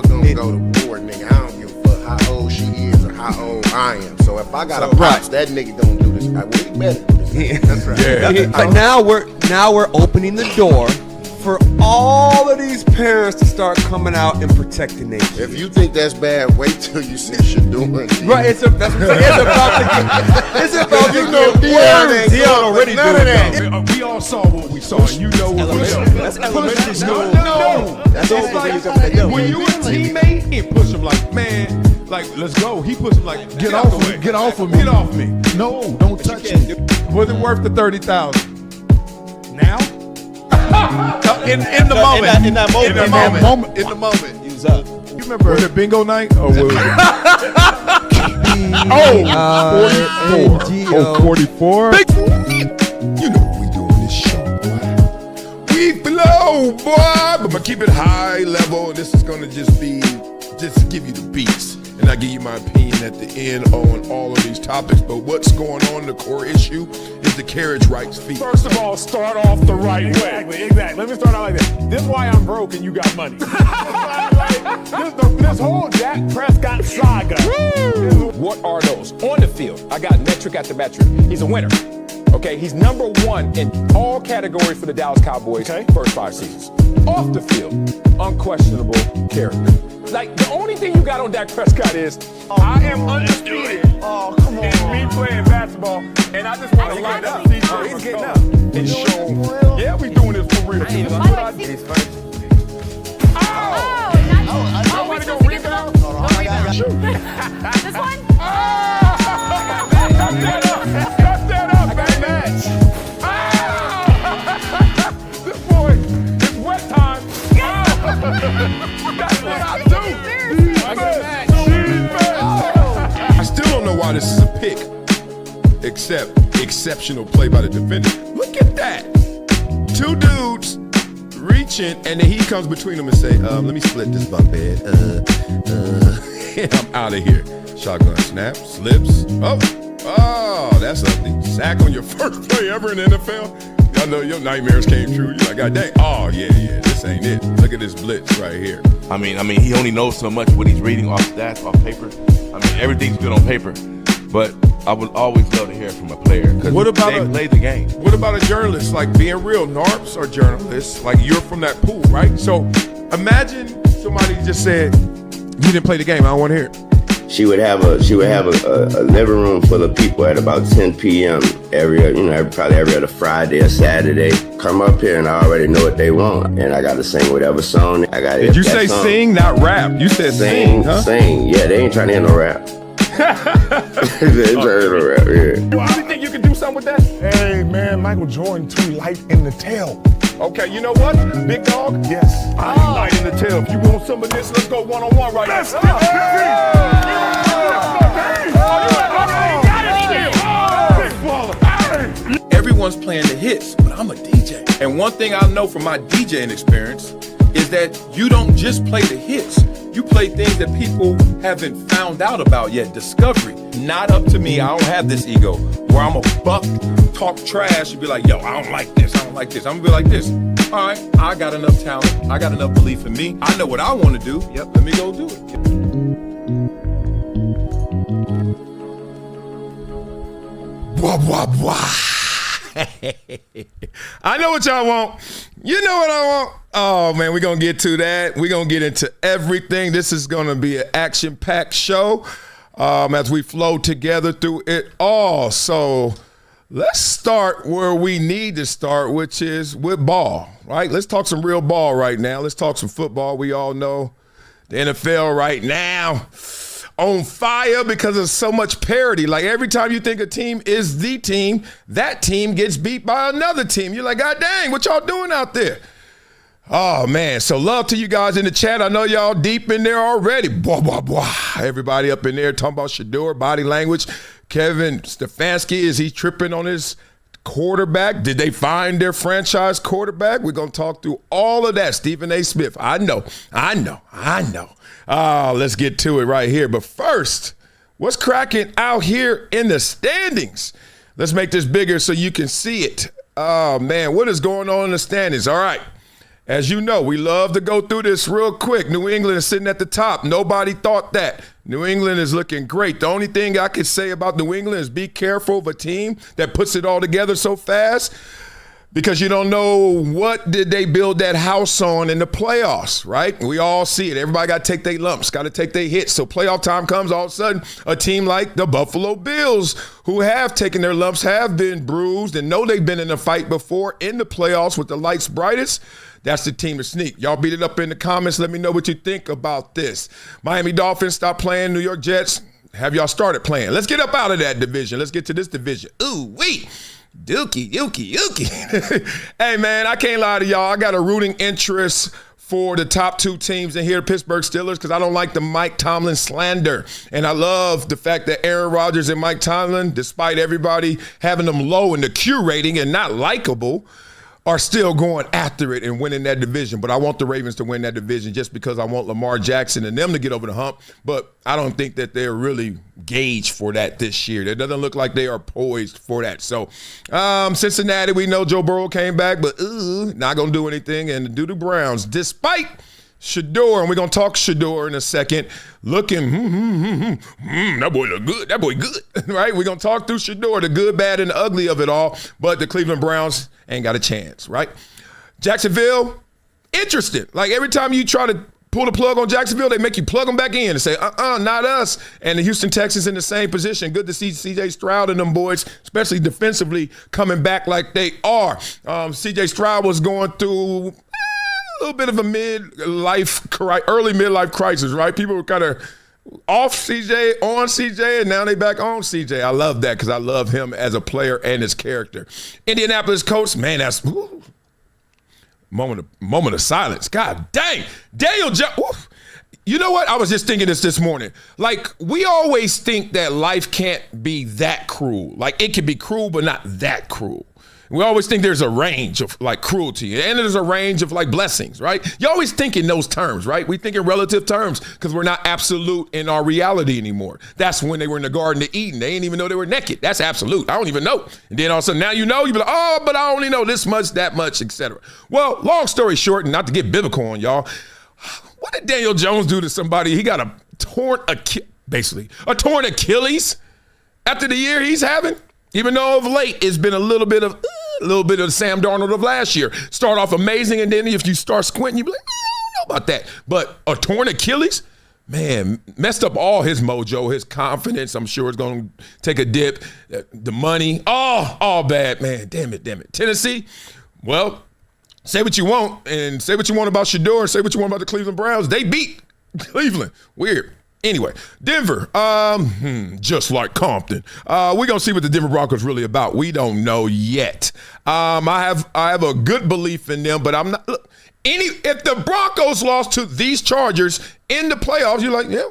mama gonna go to war, nigga. I don't give a fuck how old she is or how old I am. So if I got a pops, that nigga don't do this. Well, he better do this. That's right. Yeah. But now we're opening the door for all of these parents to start coming out and protecting their kids. If you think that's bad, wait till you see Shedeur. Right, it's about to get worse. Dion already doing that. We all saw what we saw. You know what we saw. That's elementary school. No. That's like when you a teammate and push him like, man, like, let's go. He pushed him like, get off of me. Get off of me. Get off me. No, don't touch me. Was it worth the $30,000? Now? In the moment. In that moment. In the moment. He was up. You remember? Was it bingo night? Or was it? 44. You know what we do on this show, boy. We flow, boy. But keep it high level. This is going to just give you the beats. And I give you my opinion at the end on all of these topics. But what's going on, the core issue, is the carriage rights fee. First of all, start off the right way. Exactly. Let me start out like this. This is why I'm broke and you got money. This whole Dak Prescott saga. What are those? On the field, I got metric after metric. He's a winner. Okay, he's number one in all categories for the Dallas Cowboys first 5 seasons. Off the field, unquestionable character. Like, the only thing you got on Dak Prescott is, I am undisputed in me playing basketball, and I just want to line up. He's getting up. And show, yeah, we doing this for real. He's I want to go rebound. Shoot. This one? Cut that up, baby. This boy, it's wet time. That's what I do. I still don't know why this is a pick, except exceptional play by the defender. Look at that. 2 dudes reaching, and then he comes between them and say, let me split this bunk bed. And I'm out of here. Shotgun snap, slips. Oh, that's ugly. Sack on your first play ever in the NFL. I know your nightmares came true. You're like, God dang. Oh, yeah, this ain't it. Look at this blitz right here. I mean, he only knows so much what he's reading off stats, off paper. I mean, everything's good on paper. But I would always love to hear from a player because they played the game. What about a journalist? Like, being real, NARPs are journalists. Like, you're from that pool, right? So imagine somebody just said, you didn't play the game. I don't want to hear it. She would have a living room full of people at about 10 p.m. probably every other Friday or Saturday. Come up here and I already know what they want, and I got to sing whatever song I got. Did you say song. Sing, not rap? You said sing, huh? Sing. Yeah, they ain't trying to hear no rap. They ain't trying to hear no rap. Yeah. Well, you think you can do something with that? Hey man, Michael Jordan too light in the tail. Okay, you know what, big dog? Yes. I ain't light in the tail. If you want some of this, let's go one-on-one right now. Everyone's playing the hits, but I'm a DJ. And one thing I know from my DJing experience is that you don't just play the hits. You play things that people haven't found out about yet. Discovery. Not up to me. I don't have this ego where I'm a buck, talk trash, and be like, yo, I don't like this. I don't like this. I'm gonna be like this. All right, I got enough talent. I got enough belief in me. I know what I want to do. Yep, let me go do it. Wah, wah, wah. I know what y'all want. You know what I want. Oh, man, we're going to get to that. We're going to get into everything. This is going to be an action-packed show as we flow together through it all. So let's start where we need to start, which is with ball, right? Let's talk some real ball right now. Let's talk some football. We all know the NFL right now on fire because of so much parity. Like, every time you think a team is the team, that team gets beat by another team. You're like, God dang, what y'all doing out there? Oh, man. So love to you guys in the chat. I know y'all deep in there already. Blah, blah, blah. Everybody up in there talking about Shedeur, body language. Kevin Stefanski, is he tripping on his quarterback? Did they find their franchise quarterback? We're going to talk through all of that. Stephen A. Smith. I know. Let's get to it right here. But first, what's cracking out here in the standings? Let's make this bigger so you can see it. Oh, man, what is going on in the standings? All right. As you know, we love to go through this real quick. New England is sitting at the top. Nobody thought that. New England is looking great. The only thing I could say about New England is be careful of a team that puts it all together so fast, because you don't know what did they build that house on in the playoffs, right? We all see it. Everybody got to take their lumps, got to take their hits. So playoff time comes, all of a sudden, a team like the Buffalo Bills, who have taken their lumps, have been bruised, and know they've been in a fight before in the playoffs with the lights brightest. That's the team to sneak. Y'all beat it up in the comments. Let me know what you think about this. Miami Dolphins stop playing. New York Jets, have y'all started playing? Let's get up out of that division. Let's get to this division. Ooh, wee. Dookie. Hey, man, I can't lie to y'all. I got a rooting interest for the top two teams in here, Pittsburgh Steelers, because I don't like the Mike Tomlin slander. And I love the fact that Aaron Rodgers and Mike Tomlin, despite everybody having them low in the Q rating and not likable, are still going after it and winning that division. But I want the Ravens to win that division just because I want Lamar Jackson and them to get over the hump. But I don't think that they're really gauged for that this year. It doesn't look like they are poised for that. So Cincinnati, we know Joe Burrow came back, but not going to do anything. And the Browns, despite Shedeur, and we're going to talk Shedeur in a second, looking, that boy look good. That boy good, right? We're going to talk through Shedeur, the good, bad, and the ugly of it all. But the Cleveland Browns ain't got a chance, right? Jacksonville, interesting. Like every time you try to pull the plug on Jacksonville, they make you plug them back in and say, not us. And the Houston Texans in the same position. Good to see C.J. Stroud and them boys, especially defensively, coming back like they are. C.J. Stroud was going through a little bit of a early midlife crisis, right? People were kind of off CJ, on CJ, and now they back on CJ. I love that because I love him as a player and his character. Indianapolis Colts, man, that's moment of silence. God dang. Daniel Jones. You know what? I was just thinking this morning. Like, we always think that life can't be that cruel. Like, it can be cruel, but not that cruel. We always think there's a range of like cruelty and there's a range of like blessings, right? You always think in those terms, right? We think in relative terms because we're not absolute in our reality anymore. That's when they were in the Garden of Eden. They didn't even know they were naked. That's absolute. I don't even know. And then all of a sudden now you be like, oh, but I only know this much, that much, etc. Well, long story short, and not to get biblical on y'all, what did Daniel Jones do to somebody? He got a torn Achilles after the year he's having. Even though of late it's been a little bit of Sam Darnold of last year. Start off amazing, and then if you start squinting, you be like, I don't know about that. But a torn Achilles, man, messed up all his mojo, his confidence. I'm sure it's going to take a dip. The money, all bad, man. Damn it. Tennessee, well, say what you want, and say what you want about Shedeur, say what you want about the Cleveland Browns. They beat Cleveland. Weird. Anyway, Denver, just like Compton. We're going to see what the Denver Broncos really about. We don't know yet. I have a good belief in them, but I'm not. Look, if the Broncos lost to these Chargers in the playoffs, you're like, yeah,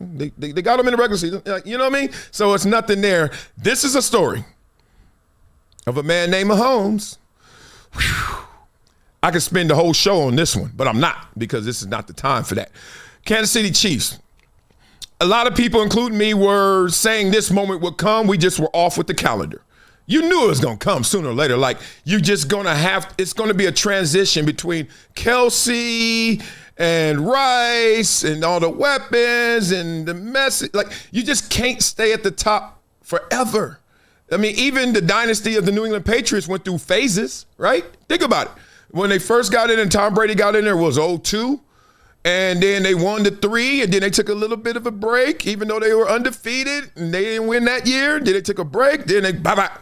they got them in the regular season. You know what I mean? So it's nothing there. This is a story of a man named Mahomes. Whew. I could spend the whole show on this one, but I'm not, because this is not the time for that. Kansas City Chiefs. A lot of people, including me, were saying this moment would come. We just were off with the calendar. You knew it was going to come sooner or later. Like, you're just going to it's going to be a transition between Kelsey and Rice and all the weapons and the mess. Like, you just can't stay at the top forever. I mean, even the dynasty of the New England Patriots went through phases, right? Think about it. When they first got in and Tom Brady got in there, it was 0-2. And then they won the 3, and then they took a little bit of a break, even though they were undefeated, and they didn't win that year. Then they took a break. Then they,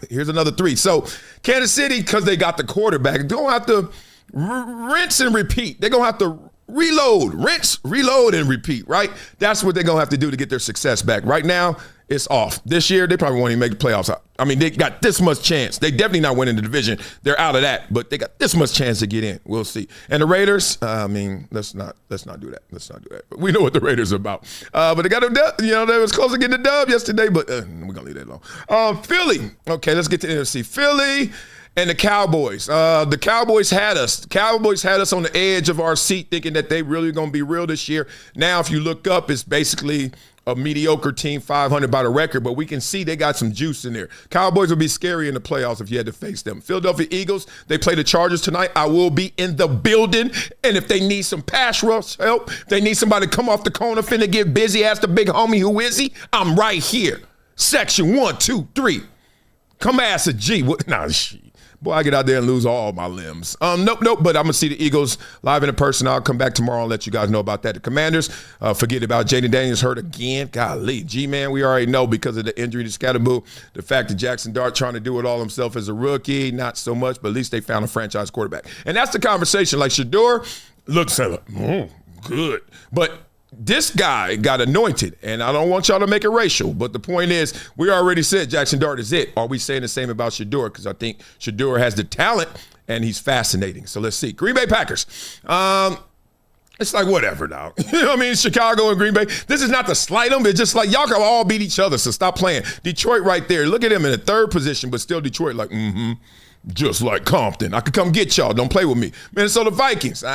here's another 3. So Kansas City, because they got the quarterback, they're going to have to rinse and repeat. They're going to have to rinse, reload, and repeat, right? That's what they're going to have to do to get their success back. Right now, it's off. This year, they probably won't even make the playoffs. I mean, they got this much chance. They definitely not winning the division. They're out of that, but they got this much chance to get in. We'll see. And the Raiders, I mean, let's not do that. Let's not do that. But we know what the Raiders are about. But they got a dub. You know, they was close to getting the dub yesterday, but we're going to leave that alone. Philly. Okay, let's get to NFC. Philly and the Cowboys. The Cowboys had us. The Cowboys had us on the edge of our seat thinking that they really going to be real this year. Now, if you look up, it's basically a mediocre team, 500 by the record, but we can see they got some juice in there. Cowboys will be scary in the playoffs if you had to face them. Philadelphia Eagles, they play the Chargers tonight. I will be in the building, and if they need some pass rush help, if they need somebody to come off the corner, finna get busy, ask the big homie, who is he? I'm right here. Section 1, 2, 3. Come ask a G. Boy, I get out there and lose all my limbs. Nope. But I'm going to see the Eagles live and in person. I'll come back tomorrow and let you guys know about that. The Commanders, forget about Jaden Daniels hurt again. Golly. G-Man, we already know because of the injury to Scatterboo. The fact that Jackson Dart trying to do it all himself as a rookie, not so much, but at least they found a franchise quarterback. And that's the conversation. Like Shedeur looks good. But this guy got anointed, and I don't want y'all to make it racial, but the point is, we already said Jackson Dart is it. Are we saying the same about Shedeur? Because I think Shedeur has the talent, and he's fascinating. So let's see. Green Bay Packers. It's like whatever, dog. You know what I mean? Chicago and Green Bay. This is not to slight them. It's just like y'all can all beat each other, so stop playing. Detroit right there. Look at him in the third position, but still Detroit like, just like Compton. I could come get y'all. Don't play with me. Minnesota Vikings. No.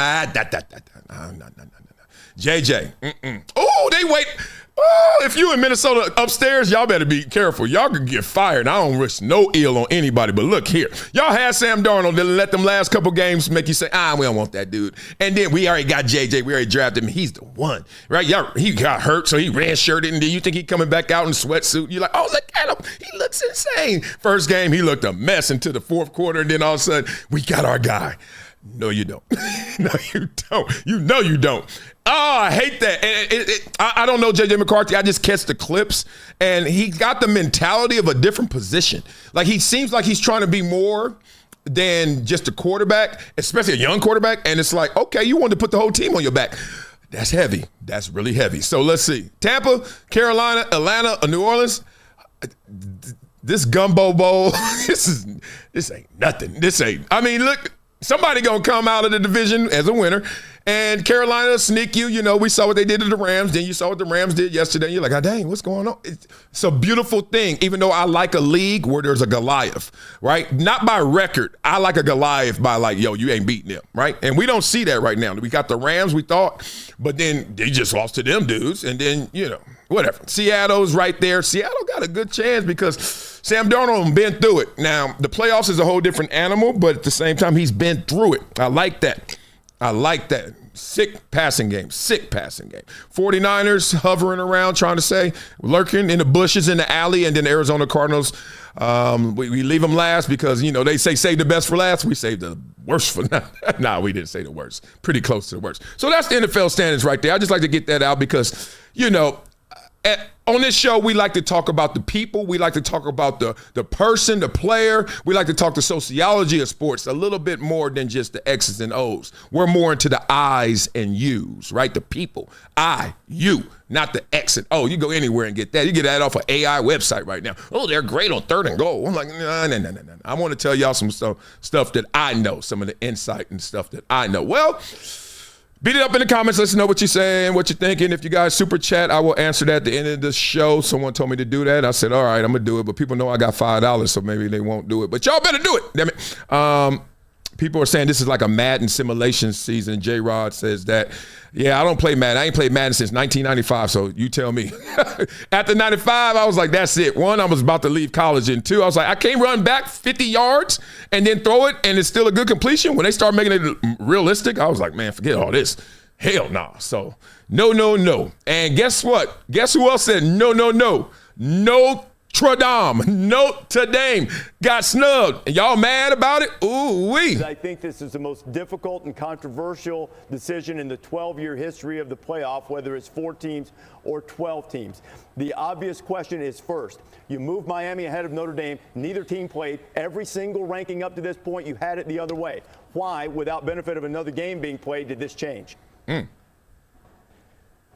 JJ. Oh, they wait. Oh, if you in Minnesota upstairs, y'all better be careful. Y'all could get fired. I don't risk no ill on anybody, but look here. Y'all had Sam Darnold, then let them last couple games make you say, we don't want that dude. And then we already got JJ. We already drafted him. He's the one, right? He got hurt, so he red-shirted, and then you think he coming back out in a sweatsuit. You're like, oh, look at him. He looks insane. First game, he looked a mess into the fourth quarter, and then all of a sudden, we got our guy. No, you don't. No, you don't. You know you don't. Oh, I hate that. I don't know J.J. McCarthy. I just catch the clips, and he got the mentality of a different position. Like, he seems like he's trying to be more than just a quarterback, especially a young quarterback, and it's like, okay, you want to put the whole team on your back. That's heavy. That's really heavy. So let's see. Tampa, Carolina, Atlanta, New Orleans. This gumbo bowl, this ain't nothing. Look, somebody going to come out of the division as a winner. And Carolina sneak you. You know, we saw what they did to the Rams. Then you saw what the Rams did yesterday. You're like, oh, dang, what's going on? It's a beautiful thing, even though I like a league where there's a Goliath, right? Not by record. I like a Goliath by like, yo, you ain't beating them, right? And we don't see that right now. We got the Rams, we thought, but then they just lost to them dudes. And then, you know, whatever. Seattle's right there. Seattle got a good chance because Sam Darnold been through it. Now, the playoffs is a whole different animal, but at the same time, he's been through it. I like that. Sick passing game. 49ers hovering around, trying to say, lurking in the bushes in the alley, and then the Arizona Cardinals, we leave them last because, you know, they say save the best for last. We saved the worst for now. Nah, we didn't say the worst. Pretty close to the worst. So that's the NFL standings right there. I just like to get that out because, you know, on this show, we like to talk about the people. We like to talk about the person, the player. We like to talk the sociology of sports a little bit more than just the X's and O's. We're more into the I's and U's, right? The people. I, you, not the X and O. You go anywhere and get that. You get that off an AI website right now. Oh, they're great on third and goal. I'm like, no. I want to tell y'all some stuff that I know, some of the insight and stuff that I know. Well, beat it up in the comments. Let us know what you're saying, what you're thinking. If you guys super chat, I will answer that at the end of the show. Someone told me to do that. I said, all right, I'm going to do it. But people know I got $5, so maybe they won't do it. But y'all better do it. Damn it. People are saying this is like a Madden simulation season. J-Rod says that. Yeah, I don't play Madden. I ain't played Madden since 1995, so you tell me. After 95, I was like, that's it. One, I was about to leave college. And two, I was like, I can't run back 50 yards and then throw it, and it's still a good completion. When they start making it realistic, I was like, man, forget all this. Hell no. So, no. And guess what? Guess who else said no? Notre Dame got snubbed. And y'all mad about it? Ooh-wee. I think this is the most difficult and controversial decision in the 12-year history of the playoff, whether it's 4 teams or 12 teams. The obvious question is first, you move Miami ahead of Notre Dame. Neither team played. Every single ranking up to this point, you had it the other way. Why, without benefit of another game being played, did this change?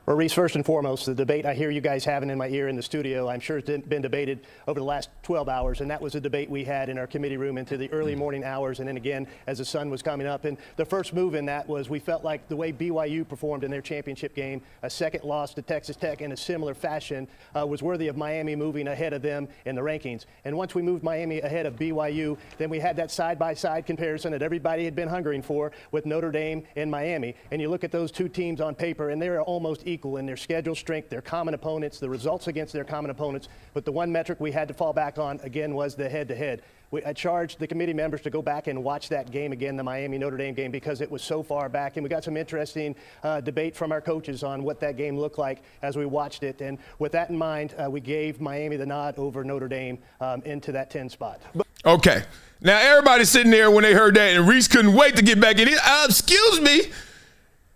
Well, Reese, first and foremost, the debate I hear you guys having in my ear in the studio, I'm sure it's been debated over the last 12 hours, and that was a debate we had in our committee room into the early morning hours, and then again as the sun was coming up. And the first move in that was we felt like the way BYU performed in their championship game, a second loss to Texas Tech in a similar fashion, was worthy of Miami moving ahead of them in the rankings. And once we moved Miami ahead of BYU, then we had that side-by-side comparison that everybody had been hungering for with Notre Dame and Miami. And you look at those two teams on paper, and they're almost equal in their schedule strength, their common opponents, the results against their common opponents. But the one metric we had to fall back on, again, was the head-to-head. I charged the committee members to go back and watch that game again, the Miami-Notre Dame game, because it was so far back. And we got some interesting debate from our coaches on what that game looked like as we watched it. And with that in mind, we gave Miami the nod over Notre Dame into that 10 spot. Okay. Now, everybody's sitting there when they heard that, and Reese couldn't wait to get back in. Excuse me.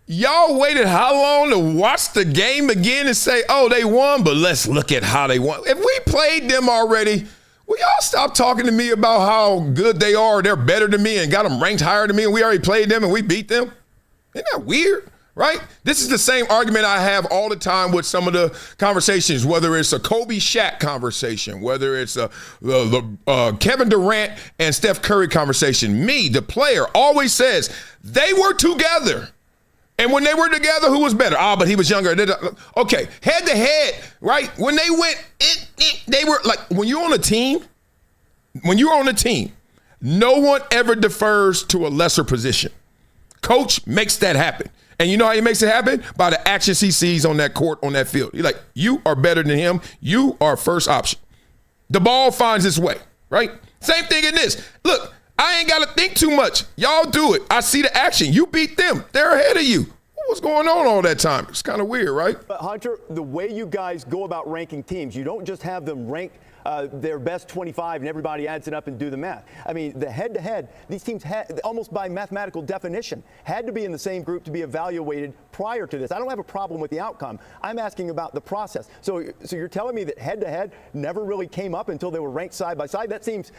Y'all waited how long to watch the game again and say, oh, they won, but let's look at how they won. If we played them already, will y'all stop talking to me about how good they are, they're better than me and got them ranked higher than me, and we already played them and we beat them? Isn't that weird, right? This is the same argument I have all the time with some of the conversations, whether it's a Kobe Shaq conversation, whether it's a Kevin Durant and Steph Curry conversation. Me, the player, always says they were together. And when they were together, who was better? But he was younger. Okay, head to head, right? When they went, they were like, when you're on a team, no one ever defers to a lesser position. Coach makes that happen. And you know how he makes it happen? By the actions he sees on that court, on that field. He's like, you are better than him. You are first option. The ball finds its way, right? Same thing in this. Look, I ain't got to think too much. Y'all do it. I see the action. You beat them. They're ahead of you. What's going on all that time? It's kind of weird, right? But Hunter, the way you guys go about ranking teams, you don't just have them rank their best 25 and everybody adds it up and do the math. I mean, the head-to-head, these teams had, almost by mathematical definition, had to be in the same group to be evaluated prior to this. I don't have a problem with the outcome. I'm asking about the process. So you're telling me that head-to-head never really came up until they were ranked side by side? That seems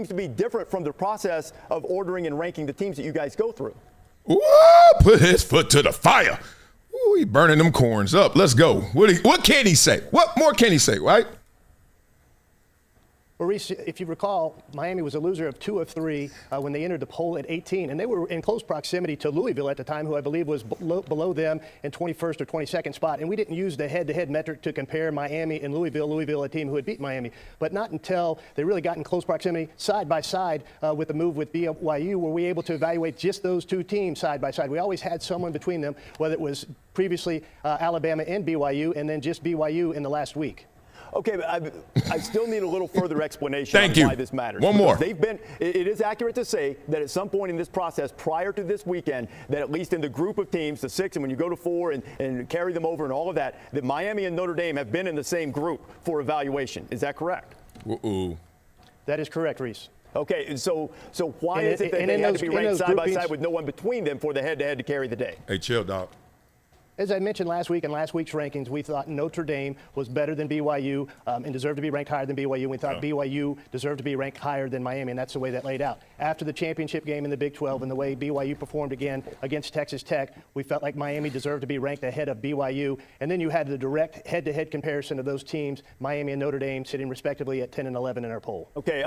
to be different from the process of ordering and ranking the teams that you guys go through. Ooh, put his foot to the fire. Ooh, he burning them corns up. Let's go. What can he say? What more can he say, right? Well, Reese, if you recall, Miami was a loser of 2 of 3 when they entered the poll at 18, and they were in close proximity to Louisville at the time, who I believe was below them in 21st or 22nd spot. And we didn't use the head-to-head metric to compare Miami and Louisville. Louisville, a team who had beat Miami, but not until they really got in close proximity, side by side, with the move with BYU, were we able to evaluate just those two teams side by side. We always had someone between them, whether it was previously Alabama and BYU, and then just BYU in the last week. Okay, but I still need a little further explanation Thank on you. why this matters. One more. It is accurate to say that at some point in this process, prior to this weekend, that at least in the group of teams, the 6, and when you go to 4 and carry them over and all of that, that Miami and Notre Dame have been in the same group for evaluation. Is that correct? Uh-oh. That is correct, Reese. Okay, so why is it that they had to be ranked side by side with no one between them for the head-to-head to carry the day? Hey, chill, dog. As I mentioned last week in last week's rankings, we thought Notre Dame was better than BYU and deserved to be ranked higher than BYU. We thought BYU deserved to be ranked higher than Miami, and that's the way that laid out. After the championship game in the Big 12 and the way BYU performed again against Texas Tech, we felt like Miami deserved to be ranked ahead of BYU. And then you had the direct head-to-head comparison of those teams, Miami and Notre Dame, sitting respectively at 10 and 11 in our poll. Okay,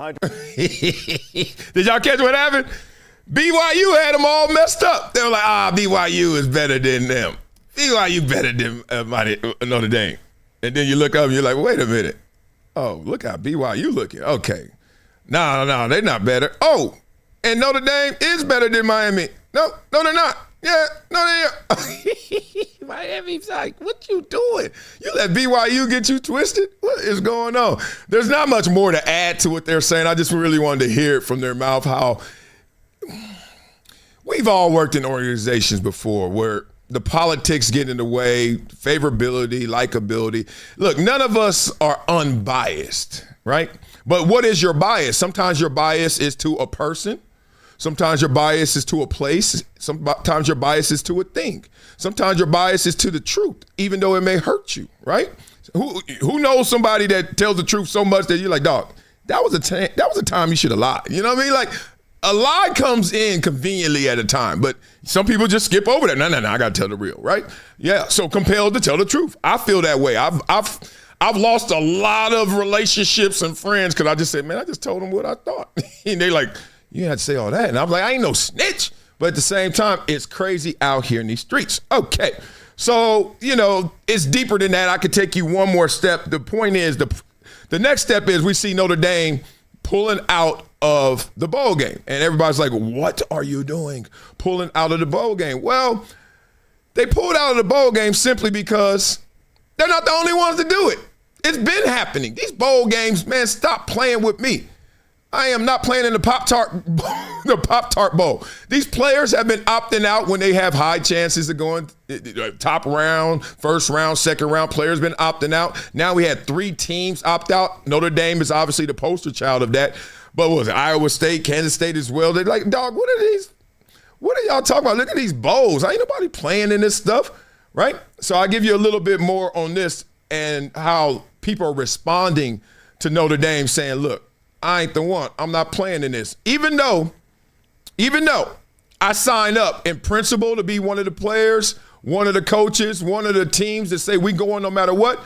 Did y'all catch what happened? BYU had them all messed up. They were like, BYU is better than them. BYU better than Notre Dame. And then you look up and you're like, wait a minute. Oh, look how BYU looking. Okay. No, they're not better. Oh, and Notre Dame is better than Miami. No, they're not. Yeah, no, they are. Miami's like, what you doing? You let BYU get you twisted? What is going on? There's not much more to add to what they're saying. I just really wanted to hear it from their mouth how we've all worked in organizations before where the politics get in the way, favorability, likability. Look, none of us are unbiased, right? But what is your bias? Sometimes your bias is to a person. Sometimes your bias is to a place. Sometimes your bias is to a thing. Sometimes your bias is to the truth, even though it may hurt you, right? Who knows somebody that tells the truth so much that you're like, dog, that was a time you should have lied. You know what I mean? Like, a lie comes in conveniently at a time, but some people just skip over that. No, I got to tell the real, right? Yeah, so compelled to tell the truth. I feel that way. I've lost a lot of relationships and friends because I just said, man, I just told them what I thought. And they like, you had to say all that. And I'm like, I ain't no snitch. But at the same time, it's crazy out here in these streets. Okay, so, it's deeper than that. I could take you one more step. The point is, the next step is we see Notre Dame pulling out of the bowl game. And everybody's like, what are you doing pulling out of the bowl game? Well, they pulled out of the bowl game simply because they're not the only ones to do it. It's been happening. These bowl games, man, stop playing with me. I am not playing in the Pop-Tart Bowl. These players have been opting out when they have high chances of going top round, first round, second round. Players been opting out. Now we had 3 teams opt out. Notre Dame is obviously the poster child of that. But what was it? Iowa State, Kansas State as well. They're like, dog, what are these? What are y'all talking about? Look at these bowls. Ain't nobody playing in this stuff, right? So I'll give you a little bit more on this and how people are responding to Notre Dame saying, look, I ain't the one. I'm not playing in this. Even though I signed up in principle to be one of the players, one of the coaches, one of the teams that say we going no matter what.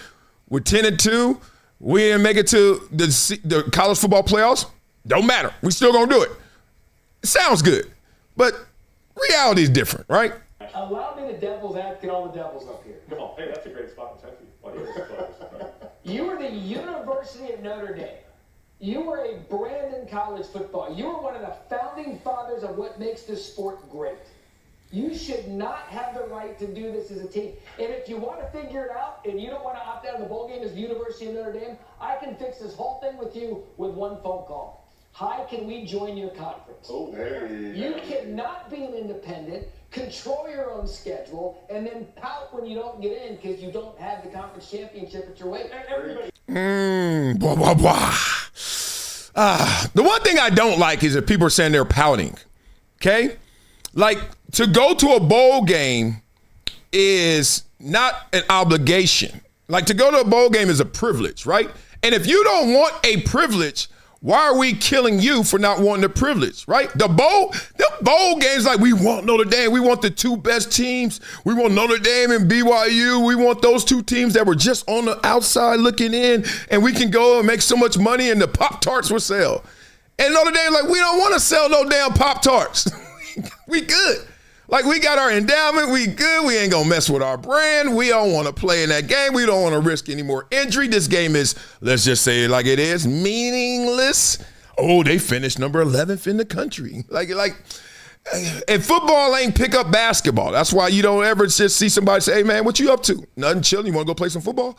We're 10-2. We didn't make it to the college football playoffs. Don't matter. We still going to do it. It sounds good. But reality is different, right? Allow me the devil's advocate, get all the devils up here. Come on. Hey, that's a great spot in Texas. You were the University of Notre Dame. You were a brand in college football. You were one of the founding fathers of what makes this sport great. You should not have the right to do this as a team. And if you want to figure it out and you don't want to opt out of the bowl game as the University of Notre Dame, I can fix this whole thing with you with one phone call. Hi, can we join your conference? Oh, hey. You cannot be an independent, control your own schedule, and then pout when you don't get in because you don't have the conference championship at your weight. The one thing I don't like is that people are saying they're pouting, okay? Like, to go to a bowl game is not an obligation. Like, to go to a bowl game is a privilege, right? And if you don't want a privilege, why are we killing you for not wanting the privilege, right? The bowl games, like, we want Notre Dame. We want the 2 best teams. We want Notre Dame and BYU. We want those 2 teams that were just on the outside looking in, and we can go and make so much money, and the Pop-Tarts will sell. And Notre Dame, like, we don't want to sell no damn Pop-Tarts. We good. Like, we got our endowment. We good. We ain't going to mess with our brand. We don't want to play in that game. We don't want to risk any more injury. This game is, let's just say it like it is, meaningless. Oh, they finished number 11th in the country. Like, and football ain't pick up basketball. That's why you don't ever just see somebody say, hey, man, what you up to? Nothing, chilling. You want to go play some football?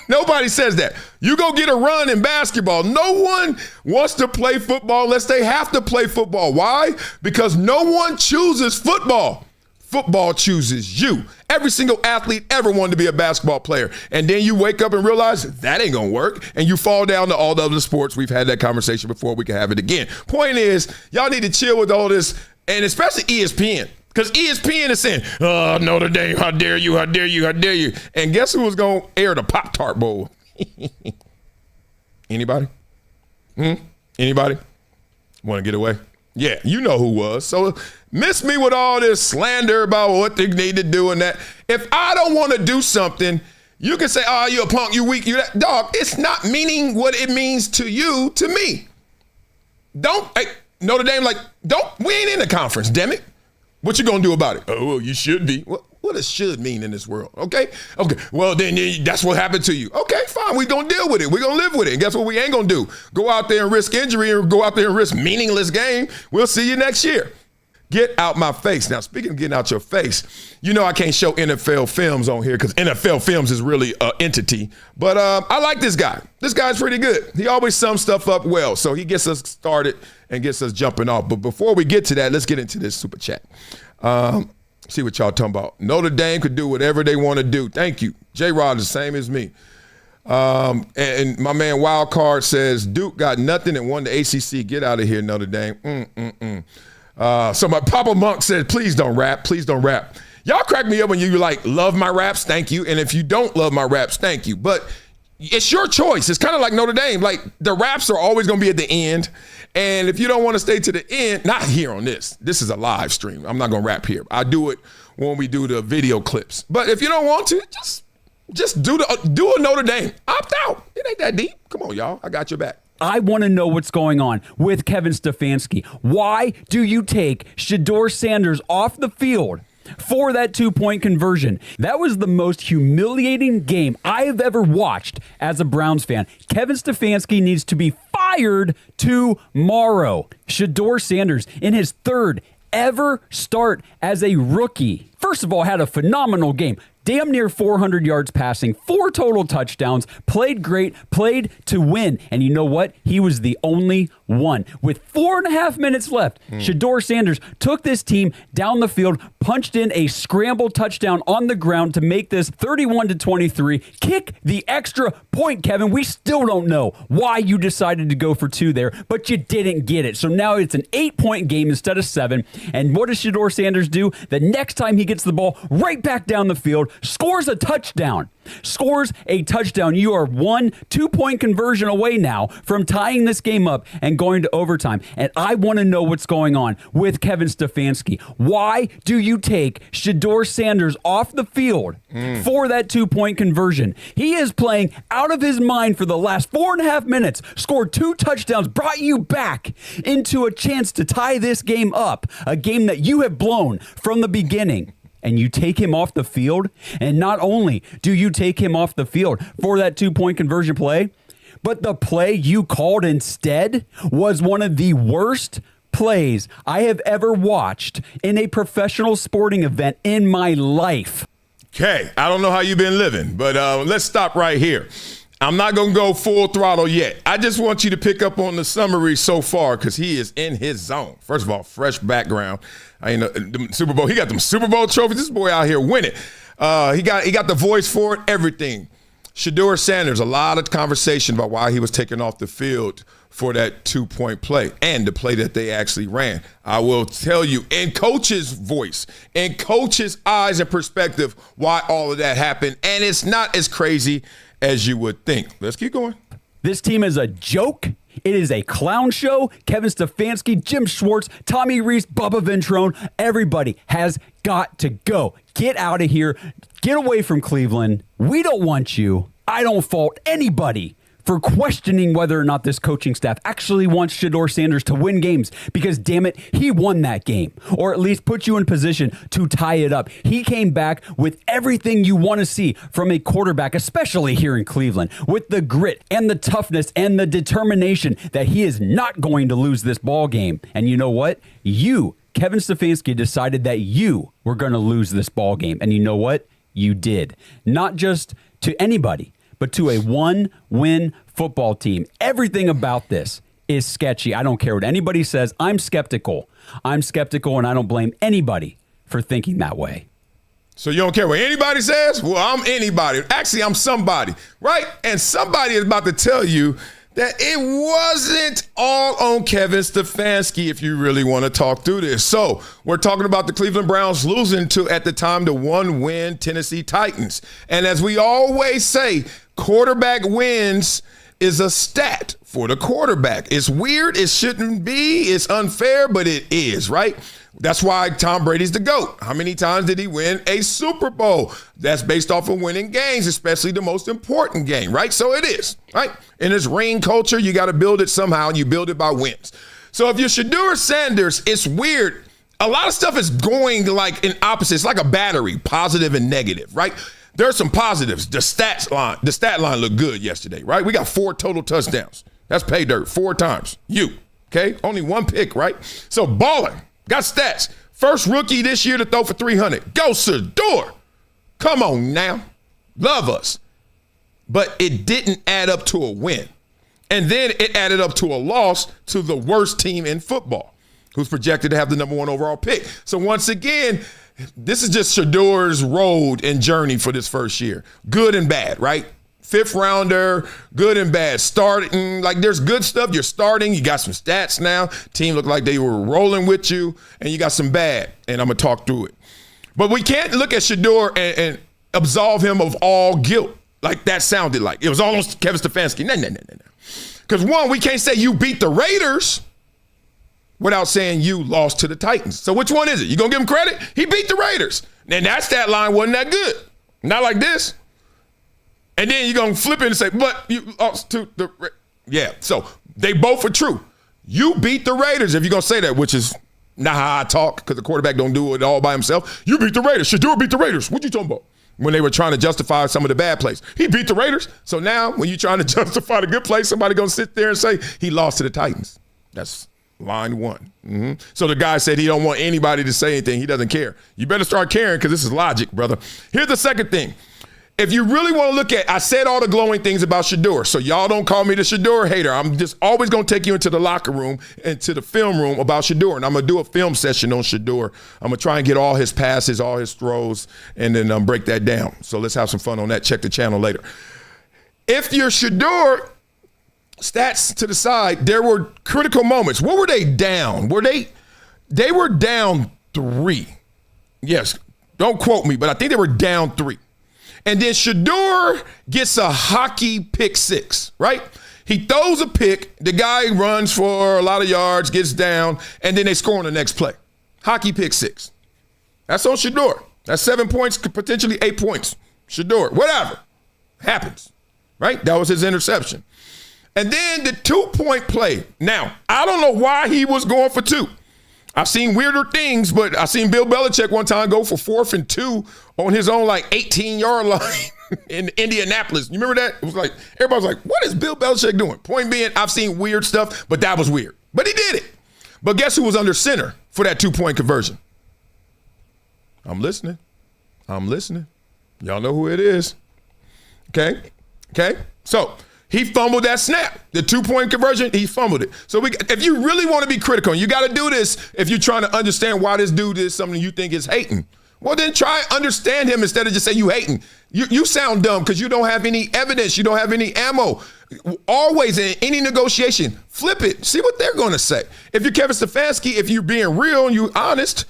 Nobody says that. You go get a run in basketball. No one wants to play football unless they have to play football. Why? Because no one chooses football. Football chooses you. Every single athlete ever wanted to be a basketball player. And then you wake up and realize that ain't going to work. And you fall down to all the other sports. We've had that conversation before. We can have it again. Point is, y'all need to chill with all this. And especially ESPN, because ESPN is saying, oh, Notre Dame, how dare you, how dare you, how dare you. And guess who was going to air the Pop-Tart Bowl? Anybody? Anybody? Want to get away? Yeah, you know who was. So miss me with all this slander about what they need to do and that. If I don't want to do something, you can say, oh, you a punk, you weak, you that. Dog, it's not meaning what it means to you, to me. Notre Dame, we ain't in the conference, damn it. What you gonna do about it? Oh, well, you should be. What does should mean in this world? Okay. Well, then that's what happened to you. Okay, fine. We gonna deal with it. We gonna live with it. And guess what we ain't gonna do? Go out there and risk injury or go out there and risk meaningless game. We'll see you next year. Get out my face. Now, speaking of getting out your face, you know I can't show NFL films on here because NFL films is really an entity. But I like this guy. This guy's pretty good. He always sums stuff up well. So he gets us started and gets us jumping off. But before we get to that, let's get into this super chat. See what y'all talking about. Notre Dame could do whatever they want to do. Thank you. J-Rod is the same as me. And my man Wildcard says, Duke got nothing and won the ACC. Get out of here, Notre Dame. So my Papa Monk said, please don't rap. Please don't rap. Y'all crack me up when you love my raps. Thank you. And if you don't love my raps, thank you. But it's your choice. It's kind of like Notre Dame. Like, the raps are always going to be at the end. And if you don't want to stay to the end, not here on this. This is a live stream. I'm not going to rap here. I do it when we do the video clips. But if you don't want to, just do a Notre Dame. Opt out. It ain't that deep. Come on, y'all. I got your back. I want to know what's going on with Kevin Stefanski. Why do you take Shedeur Sanders off the field for that 2-point conversion? That was the most humiliating game I have ever watched as a Browns fan. Kevin Stefanski needs to be fired tomorrow. Shedeur Sanders, in his third ever start as a rookie, first of all, had a phenomenal game. Damn near 400 yards passing, 4 total touchdowns, played great, played to win. And you know what? He was the only one. With 4.5 minutes left, Shedeur Sanders took this team down the field, punched in a scramble touchdown on the ground to make this 31-23. Kick the extra point, Kevin. We still don't know why you decided to go for 2 there, but you didn't get it. So now it's an 8-point game instead of 7. And what does Shedeur Sanders do? The next time he gets the ball right back down the field, scores a touchdown. You are 1 2-point conversion away now from tying this game up and going to overtime. And I want to know what's going on with Kevin Stefanski. Why do you take Shedeur Sanders off the field for that 2-point conversion? He is playing out of his mind for the last 4.5 minutes, scored 2 touchdowns, brought you back into a chance to tie this game up, a game that you have blown from the beginning. And you take him off the field, and not only do you take him off the field for that 2-point conversion play, but the play you called instead was one of the worst plays I have ever watched in a professional sporting event in my life. Okay, I don't know how you've been living, but let's stop right here. I'm not going to go full throttle yet. I just want you to pick up on the summary so far because he is in his zone. First of all, fresh background. The Super Bowl. He got them Super Bowl trophies. This boy out here winning. He got the voice for it, everything. Shedeur Sanders, a lot of conversation about why he was taken off the field for that 2-point play and the play that they actually ran. I will tell you, in coach's voice, in coach's eyes and perspective, why all of that happened. And it's not as crazy as you would think. Let's keep going. This team is a joke. It is a clown show. Kevin Stefanski, Jim Schwartz, Tommy Rees, Bubba Ventrone, everybody has got to go. Get out of here. Get away from Cleveland. We don't want you. I don't fault anybody for questioning whether or not this coaching staff actually wants Shedeur Sanders to win games because, damn it, he won that game, or at least put you in position to tie it up. He came back with everything you want to see from a quarterback, especially here in Cleveland, with the grit and the toughness and the determination that he is not going to lose this ball game. And you know what? Kevin Stefanski, decided that you were going to lose this ball game. And you know what? You did. Not just to anybody, but to a 1-win football team. Everything about this is sketchy. I don't care what anybody says. I'm skeptical, and I don't blame anybody for thinking that way. So you don't care what anybody says? Well, I'm anybody. Actually, I'm somebody, right? And somebody is about to tell you that it wasn't all on Kevin Stefanski if you really want to talk through this. So we're talking about the Cleveland Browns losing to, at the time, the 1-win Tennessee Titans. And as we always say, quarterback wins is a stat for the quarterback. It's weird. It shouldn't be. It's unfair, but it is, right? That's why Tom Brady's the GOAT. How many times did he win a Super Bowl? That's based off of winning games, especially the most important game, right? So it is, right? In this ring culture, you got to build it somehow, and you build it by wins. So if you're Shedeur Sanders, it's weird. A lot of stuff is going like in opposites, like a battery, positive and negative, right? There's some positives. The stat line looked good yesterday, right? We got 4 total touchdowns. That's pay dirt 4 times. Okay? Only 1 pick, right? So Ballin got stats. First rookie this year to throw for 300. Go Shedeur. Come on now. Love us. But it didn't add up to a win. And then it added up to a loss to the worst team in football, who's projected to have the number 1 overall pick. So once again, this is just Shedeur's road and journey for this first year. Good and bad, right? 5th rounder, good and bad. Starting, like there's good stuff. You're starting. You got some stats now. Team looked like they were rolling with you. And you got some bad. And I'm going to talk through it. But we can't look at Shedeur and absolve him of all guilt. like that sounded like. It was all on Kevin Stefanski. No. Because one, we can't say you beat the Raiders without saying you lost to the Titans. So which one is it? You gonna give him credit? He beat the Raiders. And that stat line wasn't that good. Not like this. And then you're gonna flip it and say, but you lost to the yeah. So they both are true. You beat the Raiders if you're gonna say that, which is not how I talk, because the quarterback don't do it all by himself. You beat the Raiders. Shedeur beat the Raiders. What you talking about? When they were trying to justify some of the bad plays. He beat the Raiders. So now when you're trying to justify the good plays, somebody gonna sit there and say he lost to the Titans. That's line one. Mm-hmm. So the guy said he don't want anybody to say anything. He doesn't care. You better start caring, because this is logic, brother. Here's the second thing. If you really want to look at, I said all the glowing things about Shedeur, so y'all don't call me the Shedeur hater. I'm just always going to take you into the locker room, into the film room about Shedeur, and I'm going to do a film session on Shedeur. I'm going to try and get all his passes, all his throws, and then break that down. So let's have some fun on that. Check the channel later. If you're Shedeur, stats to the side, there were critical moments. What were they down? They were down 3. Yes, don't quote me, but I think they were down 3. And then Shedeur gets a hockey pick 6, right? He throws a pick, the guy runs for a lot of yards, gets down, and then they score on the next play. Hockey pick 6. That's on Shedeur. That's 7 points, potentially 8 points. Shedeur, whatever. Happens, right? That was his interception. And then the 2-point play. Now, I don't know why he was going for 2. I've seen weirder things, but I seen Bill Belichick one time go for 4th and 2 on his own 18-yard line in Indianapolis. You remember that? It was like, everybody was like, what is Bill Belichick doing? Point being, I've seen weird stuff, but that was weird. But he did it. But guess who was under center for that 2-point conversion? I'm listening. Y'all know who it is. Okay? So he fumbled that snap. The 2-point conversion, he fumbled it. So if you really want to be critical, and you got to do this if you're trying to understand why this dude is something you think is hating. Well, then try and understand him instead of just say you hating. You sound dumb because you don't have any evidence. You don't have any ammo. Always in any negotiation, flip it. See what they're going to say. If you're Kevin Stefanski, if you're being real and you honest,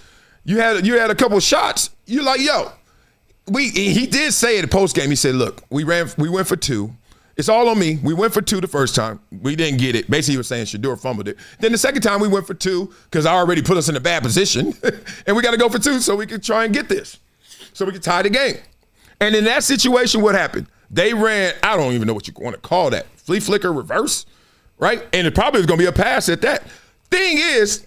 you had a couple of shots. You're like, yo, he did say it post game. He said, look, we went for 2. It's all on me. We went for 2 the first time. We didn't get it. Basically, he was saying Shedeur fumbled it. Then the second time we went for 2 because I already put us in a bad position. And we got to go for 2 so we can try and get this. So we can tie the game. And in that situation, what happened? They ran, I don't even know what you want to call that. Flea flicker reverse, right? And it probably was going to be a pass at that. Thing is,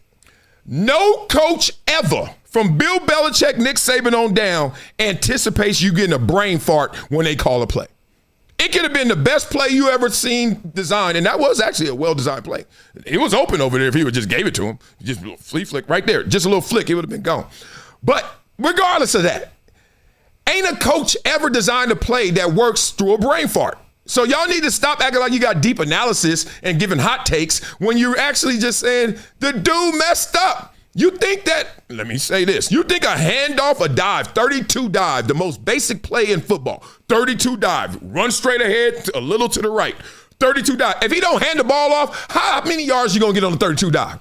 no coach ever, from Bill Belichick, Nick Saban on down, anticipates you getting a brain fart when they call a play. It could have been the best play you ever seen designed, and that was actually a well-designed play. It was open over there if he would just gave it to him. Just a little flea flick right there. Just a little flick, it would have been gone. But regardless of that, ain't a coach ever designed a play that works through a brain fart. So y'all need to stop acting like you got deep analysis and giving hot takes when you're actually just saying the dude messed up. You think that, let me say this, you think a handoff, a dive, 32 dive, the most basic play in football, 32 dive, run straight ahead, a little to the right, 32 dive. If he don't hand the ball off, how many yards you going to get on the 32 dive?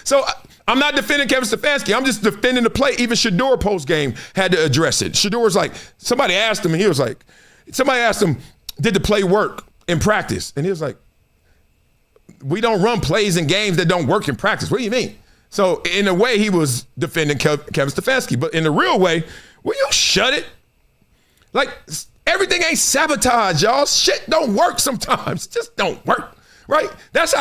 So I'm not defending Kevin Stefanski. I'm just defending the play. Even Shedeur post game had to address it. Shedeur's like, somebody asked him, and he was like, did the play work in practice? And he was like, we don't run plays in games that don't work in practice. What do you mean? So in a way, he was defending Kevin Stefanski. But in the real way, will you shut it? Like, everything ain't sabotage, y'all. Shit don't work sometimes. It just don't work, right? That's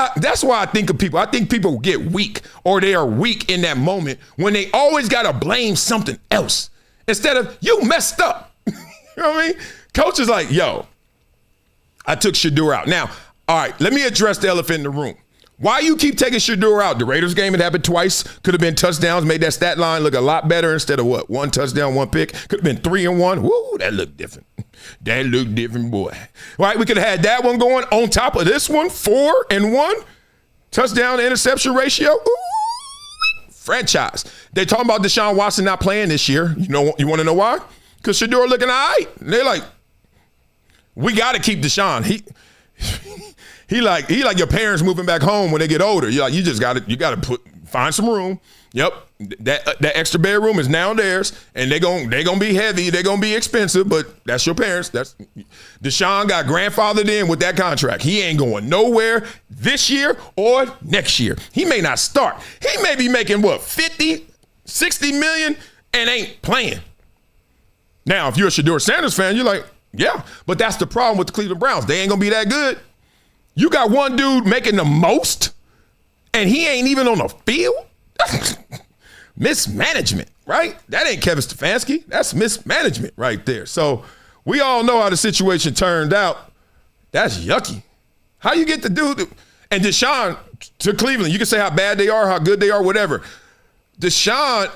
why I think of people. I think people get weak, or they are weak in that moment when they always got to blame something else instead of, you messed up. You know what I mean? Coach is like, yo, I took Shedeur out. Now, all right, let me address the elephant in the room. Why you keep taking Shedeur out? The Raiders game, it happened twice. Could have been touchdowns, made that stat line look a lot better instead of what? 1 touchdown, 1 pick. Could have been 3-1. Woo, that looked different. That looked different, boy. All right, we could have had that one going on top of this one, 4-1. Touchdown to interception ratio. Ooh, franchise. They talking about Deshaun Watson not playing this year. You want to know why? Because Shedeur looking all right. They're like, we got to keep Deshaun. He like your parents moving back home when they get older. You're like, you got to find some room. Yep, that extra bedroom is now theirs, and they gonna be heavy. They're gonna be expensive, but that's your parents. That's Deshaun got grandfathered in with that contract. He ain't going nowhere this year or next year. He may not start. He may be making what, 50, 60 million and ain't playing. Now, if you're a Shedeur Sanders fan, you're like, yeah, but that's the problem with the Cleveland Browns. They ain't gonna be that good. You got one dude making the most, and he ain't even on the field. Mismanagement, right? That ain't Kevin Stefanski. That's mismanagement right there. So we all know how the situation turned out. That's yucky. How you get the dude and Deshaun to Cleveland? You can say how bad they are, how good they are, whatever. Deshaun,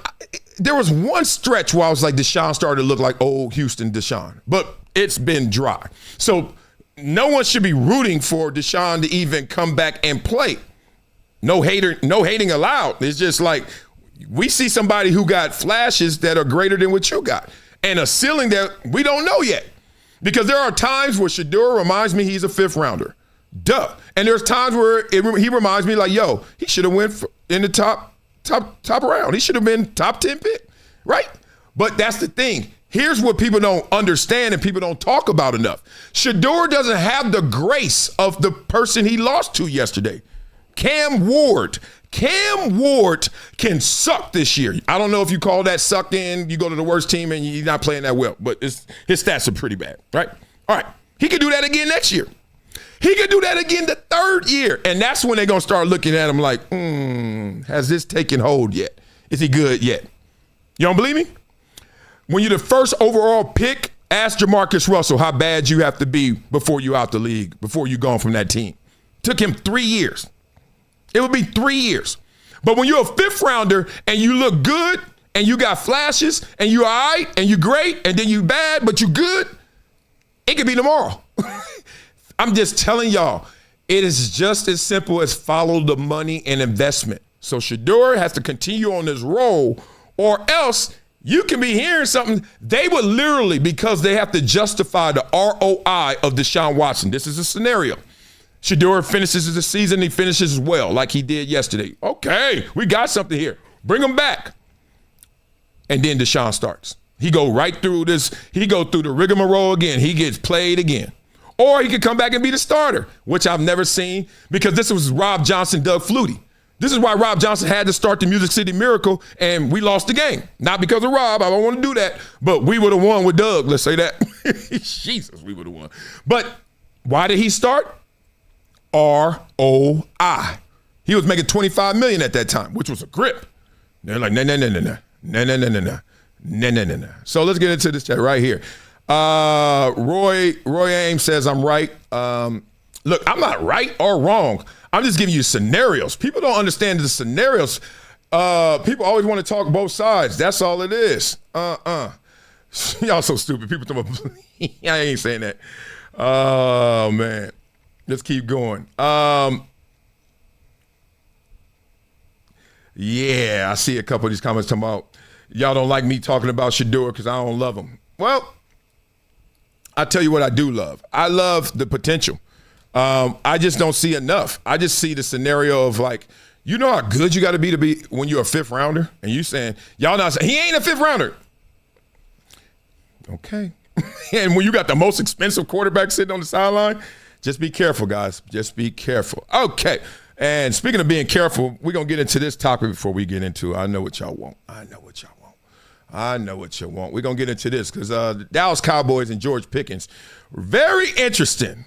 there was one stretch where I was like, Deshaun started to look like old Houston Deshaun, but it's been dry. So no one should be rooting for Deshaun to even come back and play. No hating allowed. It's just like we see somebody who got flashes that are greater than what you got and a ceiling that we don't know yet. Because there are times where Shedeur reminds me he's a 5th rounder. Duh. And there's times where he reminds me like, yo, he should have went in the top round. He should have been top 10 pick, right? But that's the thing. Here's what people don't understand and people don't talk about enough. Shedeur doesn't have the grace of the person he lost to yesterday. Cam Ward can suck this year. I don't know if you call that sucked in. You go to the worst team and you're not playing that well, but his stats are pretty bad, right? All right, he could do that again next year. He could do that again the 3rd year, and that's when they're going to start looking at him like, has this taken hold yet? Is he good yet? You don't believe me? When you're the first overall pick, ask Jamarcus Russell how bad you have to be before you out the league, before you gone from that team. Took him 3 years. It would be 3 years. But when you're a 5th rounder and you look good and you got flashes and you all right and you great and then you bad but you good, it could be tomorrow. I'm just telling y'all, it is just as simple as follow the money and investment. So Shedeur has to continue on this role or else you can be hearing something. They would literally, because they have to justify the ROI of Deshaun Watson. This is a scenario. Shedeur finishes the season, he finishes well, like he did yesterday. Okay, we got something here. Bring him back. And then Deshaun starts. He go right through this. He go through the rigmarole again. He gets played again. Or he could come back and be the starter, which I've never seen because this was Rob Johnson, Doug Flutie. This is why Rob Johnson had to start the Music City Miracle, and we lost the game. Not because of Rob. I don't want to do that. But we would have won with Doug, let's say that. Jesus, we would have won. But why did he start? ROI. He was making $25 million at that time, which was a grip. They're like, no. So let's get into this chat right here. Roy Ames says I'm right. Look, I'm not right or wrong. I'm just giving you scenarios. People don't understand the scenarios. People always want to talk both sides. That's all it is. Y'all so stupid. People talk about, I ain't saying that. Oh, man. Let's keep going. Yeah, I see a couple of these comments talking about y'all don't like me talking about Shedeur because I don't love him. Well, I tell you what I do love. I love the potential. I just don't see enough. I just see the scenario of like, you know how good you got to be when you're a 5th rounder? And you saying, y'all not saying, he ain't a 5th rounder. Okay. And when you got the most expensive quarterback sitting on the sideline, just be careful, guys. Just be careful. Okay. And speaking of being careful, we're going to get into this topic before we get into I know what y'all want. I know what you want. We're going to get into this because the Dallas Cowboys and George Pickens were very interesting.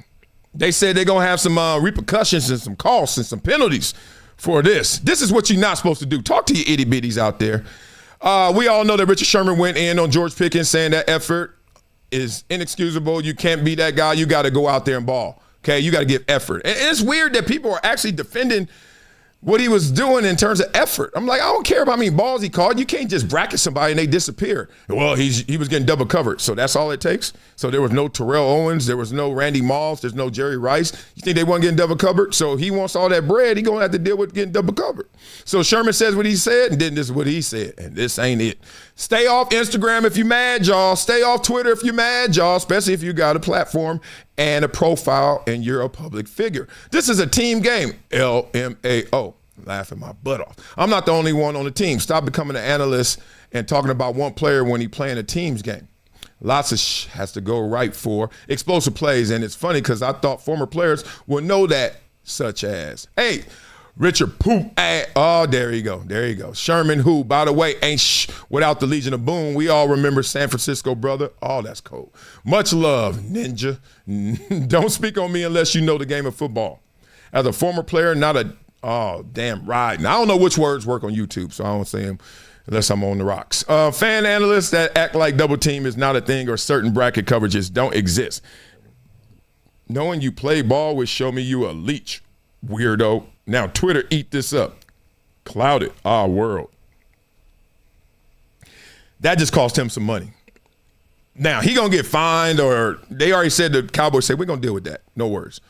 They said they're going to have some repercussions and some costs and some penalties for this. This is what you're not supposed to do. Talk to your itty-bitties out there. We all know that Richard Sherman went in on George Pickens saying that effort is inexcusable. You can't be that guy. You got to go out there and ball. Okay, you got to give effort. And it's weird that people are actually defending what he was doing in terms of effort. I'm like, I don't care about how many balls he called. You can't just bracket somebody and they disappear. Well, he was getting double covered, so that's all it takes. So there was no Terrell Owens, there was no Randy Moss, there's no Jerry Rice. You think they weren't getting double covered? So he wants all that bread. He gonna have to deal with getting double covered. So Sherman says what he said, and then this is what he said, and this ain't it. Stay off Instagram if you mad, y'all. Stay off Twitter if you mad, y'all, especially if you got a platform and a profile and you're a public figure. This is a team game, LMAO. Laughing my butt off. I'm not the only one on the team. Stop becoming an analyst and talking about one player when he playing a team's game. Lots of has to go right for explosive plays, and it's funny because I thought former players would know that, such as, hey, Richard Poop. Oh, there you go. Sherman, who, by the way, ain't without the Legion of Boom. We all remember San Francisco brother. Oh, that's cold. Much love, Ninja. Don't speak on me unless you know the game of football. As a former player, not a, oh, damn right. Now, I don't know which words work on YouTube, so I don't say them unless I'm on the rocks. Fan analysts that act like double team is not a thing or certain bracket coverages don't exist. Knowing you play ball would show me you a leech, weirdo. Now, Twitter, eat this up. Clouded our world. That just cost him some money. Now, he going to get fined, or they already said the Cowboys say, we're going to deal with that. No worries.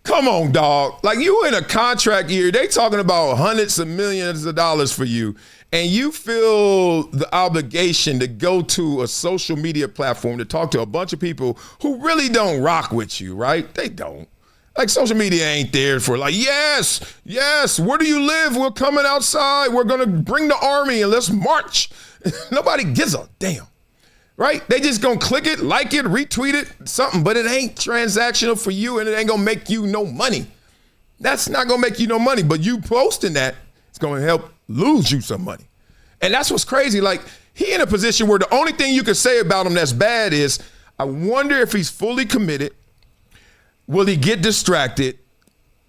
Come on, dog. Like, you in a contract year. They talking about hundreds of millions of dollars for you, and you feel the obligation to go to a social media platform to talk to a bunch of people who really don't rock with you, right? They don't. Like, social media ain't there for like, yes, where do you live? We're coming outside. We're going to bring the army and let's march. Nobody gives a damn, right? They just going to click it, like it, retweet it, something, but it ain't transactional for you and it ain't going to make you no money. That's not going to make you no money, but you posting that, it's going to help lose you some money. And that's what's crazy. Like, he in a position where the only thing you can say about him that's bad is, I wonder if he's fully committed. Will he get distracted?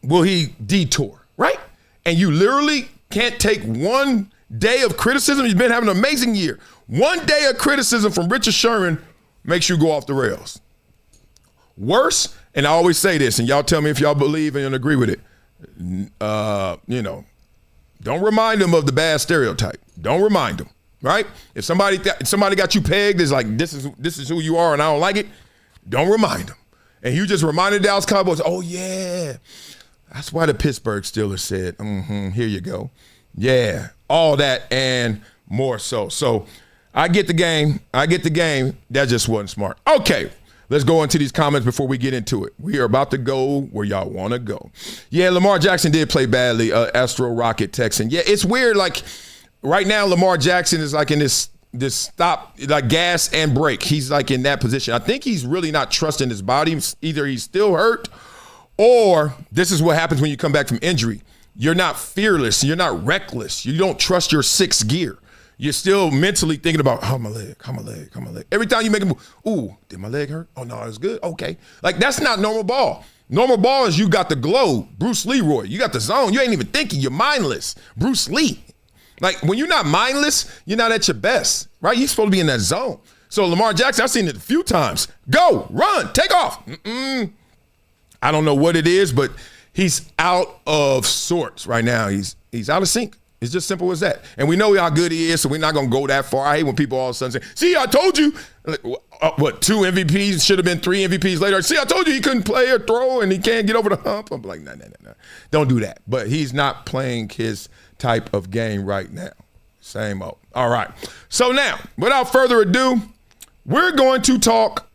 Will he detour, right? And you literally can't take one day of criticism. He's been having an amazing year. One day of criticism from Richard Sherman makes you go off the rails. Worse, and I always say this, and y'all tell me if y'all believe and agree with it, don't remind them of the bad stereotype. Don't remind them, right? If somebody got you pegged as like, this is who you are and I don't like it, don't remind them. And you just reminded the Dallas Cowboys, oh, yeah, that's why the Pittsburgh Steelers said, here you go. Yeah, all that and more so. So I get the game. That just wasn't smart. Okay, let's go into these comments before we get into it. We are about to go where y'all want to go. Yeah, Lamar Jackson did play badly, Astro Rocket Texan. Yeah, it's weird. Like, right now, Lamar Jackson is like in this stop, like gas and brake. He's like in that position. I think he's really not trusting his body. Either he's still hurt, or this is what happens when you come back from injury. You're not fearless. You're not reckless. You don't trust your sixth gear. You're still mentally thinking about, how my leg. Every time you make a move, ooh, did my leg hurt? Oh, no, it's good. Okay. Like, that's not normal ball. Normal ball is you got the glow, Bruce Leroy. You got the zone. You ain't even thinking. You're mindless. Bruce Lee. Like, when you're not mindless, you're not at your best, right? You're supposed to be in that zone. So Lamar Jackson, I've seen it a few times. Go, run, take off. I don't know what it is, but he's out of sorts right now. He's out of sync. It's just simple as that. And we know how good he is, so we're not going to go that far. I hate when people all of a sudden say, see, I told you. Like, what, 2 MVPs? Should have been 3 MVPs later. See, I told you he couldn't play or throw and he can't get over the hump. I'm like, no. Don't do that. But he's not playing his type of game right now. Same old. All right. So now, without further ado, we're going to talk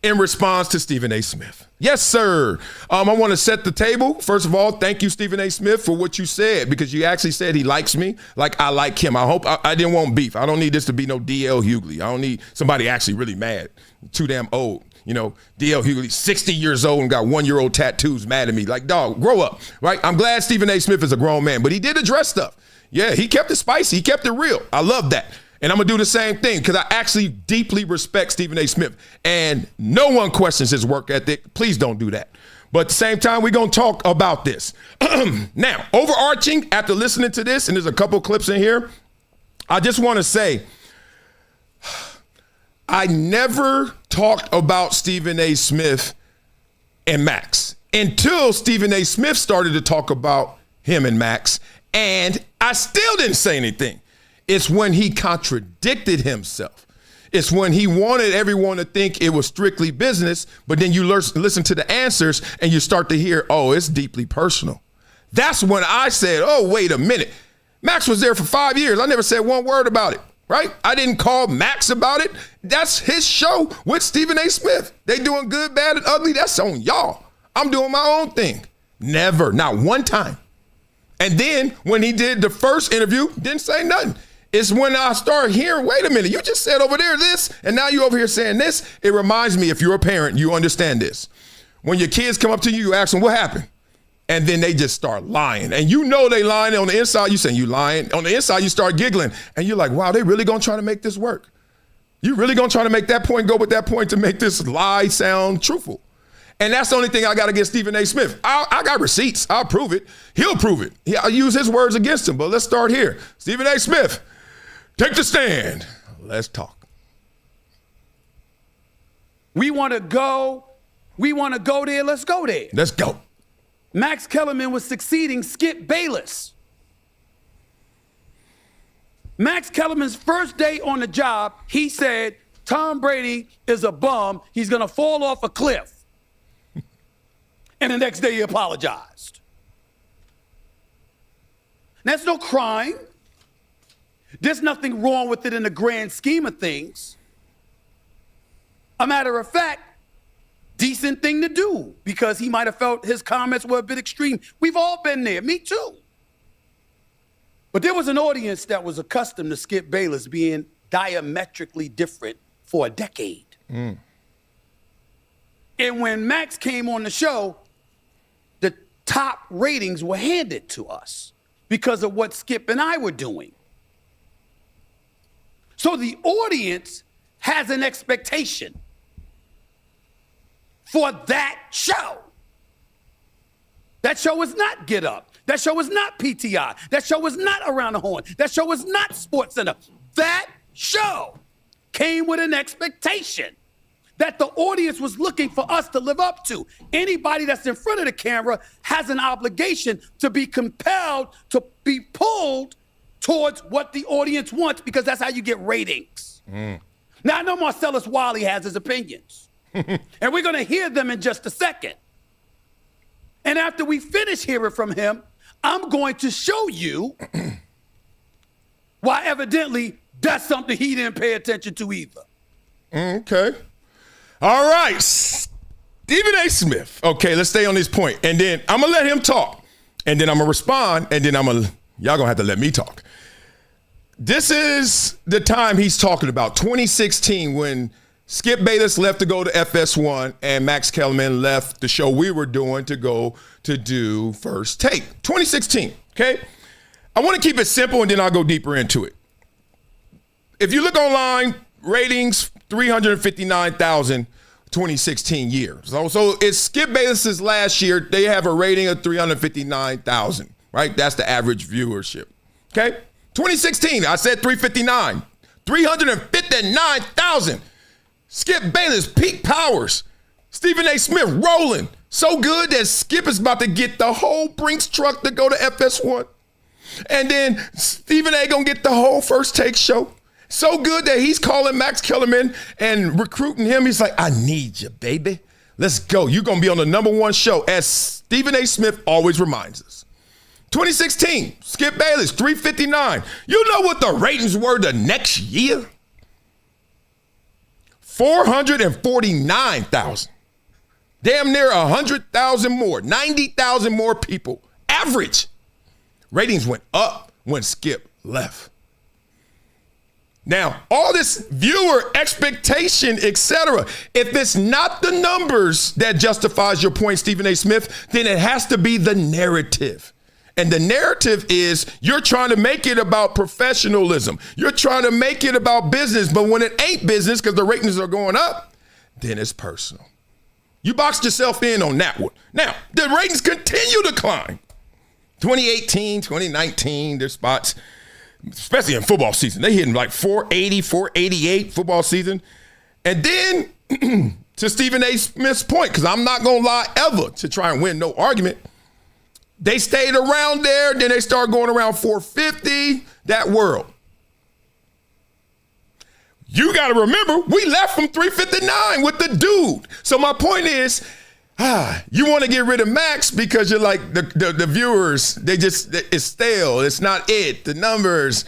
in response to Stephen A. Smith. Yes, sir. I want to set the table. First of all, thank you, Stephen A. Smith, for what you said, because you actually said he likes me like I like him. I hope I didn't want beef. I don't need this to be no D.L. Hughley. I don't need somebody actually really mad. Too damn old. You know, D.L. Hughley, 60 years old and got 1-year-old tattoos mad at me. Like, dog, grow up, right? I'm glad Stephen A. Smith is a grown man, but he did address stuff. Yeah, he kept it spicy. He kept it real. I love that. And I'm going to do the same thing because I actually deeply respect Stephen A. Smith. And no one questions his work ethic. Please don't do that. But at the same time, we're going to talk about this. Now, overarching, after listening to this, and there's a couple clips in here, I just want to say, I never talked about Stephen A. Smith and Max until Stephen A. Smith started to talk about him and Max, and I still didn't say anything. It's when he contradicted himself. It's when he wanted everyone to think it was strictly business, but then you listen to the answers and you start to hear, oh, it's deeply personal. That's when I said, oh, wait a minute. Max was there for 5 years. I never said one word about it, right? I didn't call Max about it. That's his show with Stephen A. Smith. They doing good, bad, and ugly. That's on y'all. I'm doing my own thing. Never, not one time. And then when he did the first interview, didn't say nothing. It's when I start hearing, wait a minute, you just said over there this, and now you over here saying this. It reminds me, if you're a parent, you understand this. When your kids come up to you, you ask them, what happened? And then they just start lying. And you know they lying. On the inside, you saying you lying. On the inside, you start giggling. And you're like, wow, they really gonna try to make this work. You really gonna try to make that point, go with that point to make this lie sound truthful. And that's the only thing I got against Stephen A. Smith. I got receipts. I'll prove it. He'll prove it. I'll use his words against him. But let's start here. Stephen A. Smith, take the stand. Let's talk. We want to go there. Let's go there. Let's go. Max Kellerman was succeeding Skip Bayless. Max Kellerman's first day on the job, he said, Tom Brady is a bum. He's going to fall off a cliff. And the next day he apologized. That's no crime. There's nothing wrong with it in the grand scheme of things. A matter of fact, decent thing to do because he might have felt his comments were a bit extreme. We've all been there, me too. But there was an audience that was accustomed to Skip Bayless being diametrically different for a decade. And when Max came on the show, the top ratings were handed to us because of what Skip and I were doing. So the audience has an expectation for that show. That show is not Get Up. That show is not PTI. That show is not Around the Horn. That show is not Sports Center. That show came with an expectation that the audience was looking for us to live up to. Anybody that's in front of the camera has an obligation to be compelled to be pulled towards what the audience wants because that's how you get ratings. Now, I know Marcellus Wiley has his opinions, and we're going to hear them in just a second. And after we finish hearing from him, I'm going to show you why evidently that's something he didn't pay attention to either. Okay. All right. Stephen A. Smith. Okay, let's stay on this point. And then I'm going to let him talk. And then I'm going to respond. And then y'all going to have to let me talk. This is the time he's talking about, 2016, when Skip Bayless left to go to FS1 and Max Kellerman left the show we were doing to go to do First Take. 2016, okay? I want to keep it simple and then I'll go deeper into it. If you look online, ratings, 359,000 2016 year. So it's Skip Bayless's last year. They have a rating of 359,000, right? That's the average viewership, okay? 2016, I said 359. 359,000. Skip Bayless, peak powers. Stephen A. Smith rolling. So good that Skip is about to get the whole Brinks truck to go to FS1. And then Stephen A. gonna get the whole First Take show. So good that he's calling Max Kellerman and recruiting him. He's like, I need you, baby. Let's go. You're gonna be on the #1 show, as Stephen A. Smith always reminds us. 2016, Skip Bayless, 359. You know what the ratings were the next year? 449,000. Damn near 100,000 more, 90,000 more people. Average. Ratings went up when Skip left. Now, all this viewer expectation, etc., if it's not the numbers that justifies your point, Stephen A. Smith, then it has to be the narrative. And the narrative is you're trying to make it about professionalism. You're trying to make it about business. But when it ain't business because the ratings are going up, then it's personal. You boxed yourself in on that one. Now, the ratings continue to climb. 2018, 2019, there's spots, especially in football season. They hitting like 480, 488 football season. And then to Stephen A. Smith's point, because I'm not going to lie ever to try and win no argument, they stayed around there, then they start going around 450, that world. You got to remember, we left from 359 with the dude. So my point is, you want to get rid of Max because you're like, the viewers, it's stale. It's not it. The numbers.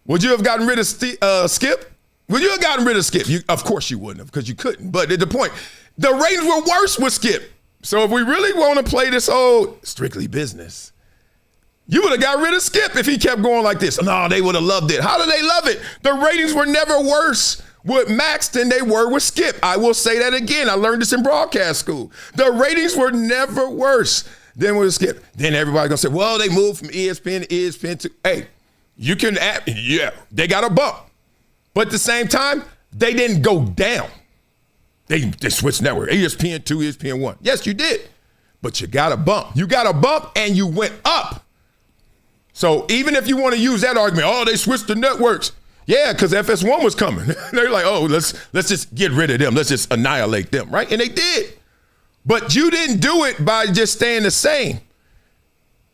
Would you have gotten rid of Skip? Would you have gotten rid of Skip? Of course you wouldn't have because you couldn't. But at the point, the ratings were worse with Skip. So if we really want to play this old strictly business, you would have got rid of Skip if he kept going like this. No, they would have loved it. How do they love it? The ratings were never worse with Max than they were with Skip. I will say that again. I learned this in broadcast school. The ratings were never worse than with Skip. Then everybody's going to say, well, they moved from ESPN to ESPN to, hey, you can add, yeah, they got a bump. But at the same time, they didn't go down. They switched network, ESPN 2, ESPN 1. Yes, you did. But you got a bump. You got a bump and you went up. So even if you want to use that argument, oh, they switched the networks. Yeah, because FS1 was coming. They're like, oh, let's just get rid of them. Let's just annihilate them, right? And they did. But you didn't do it by just staying the same.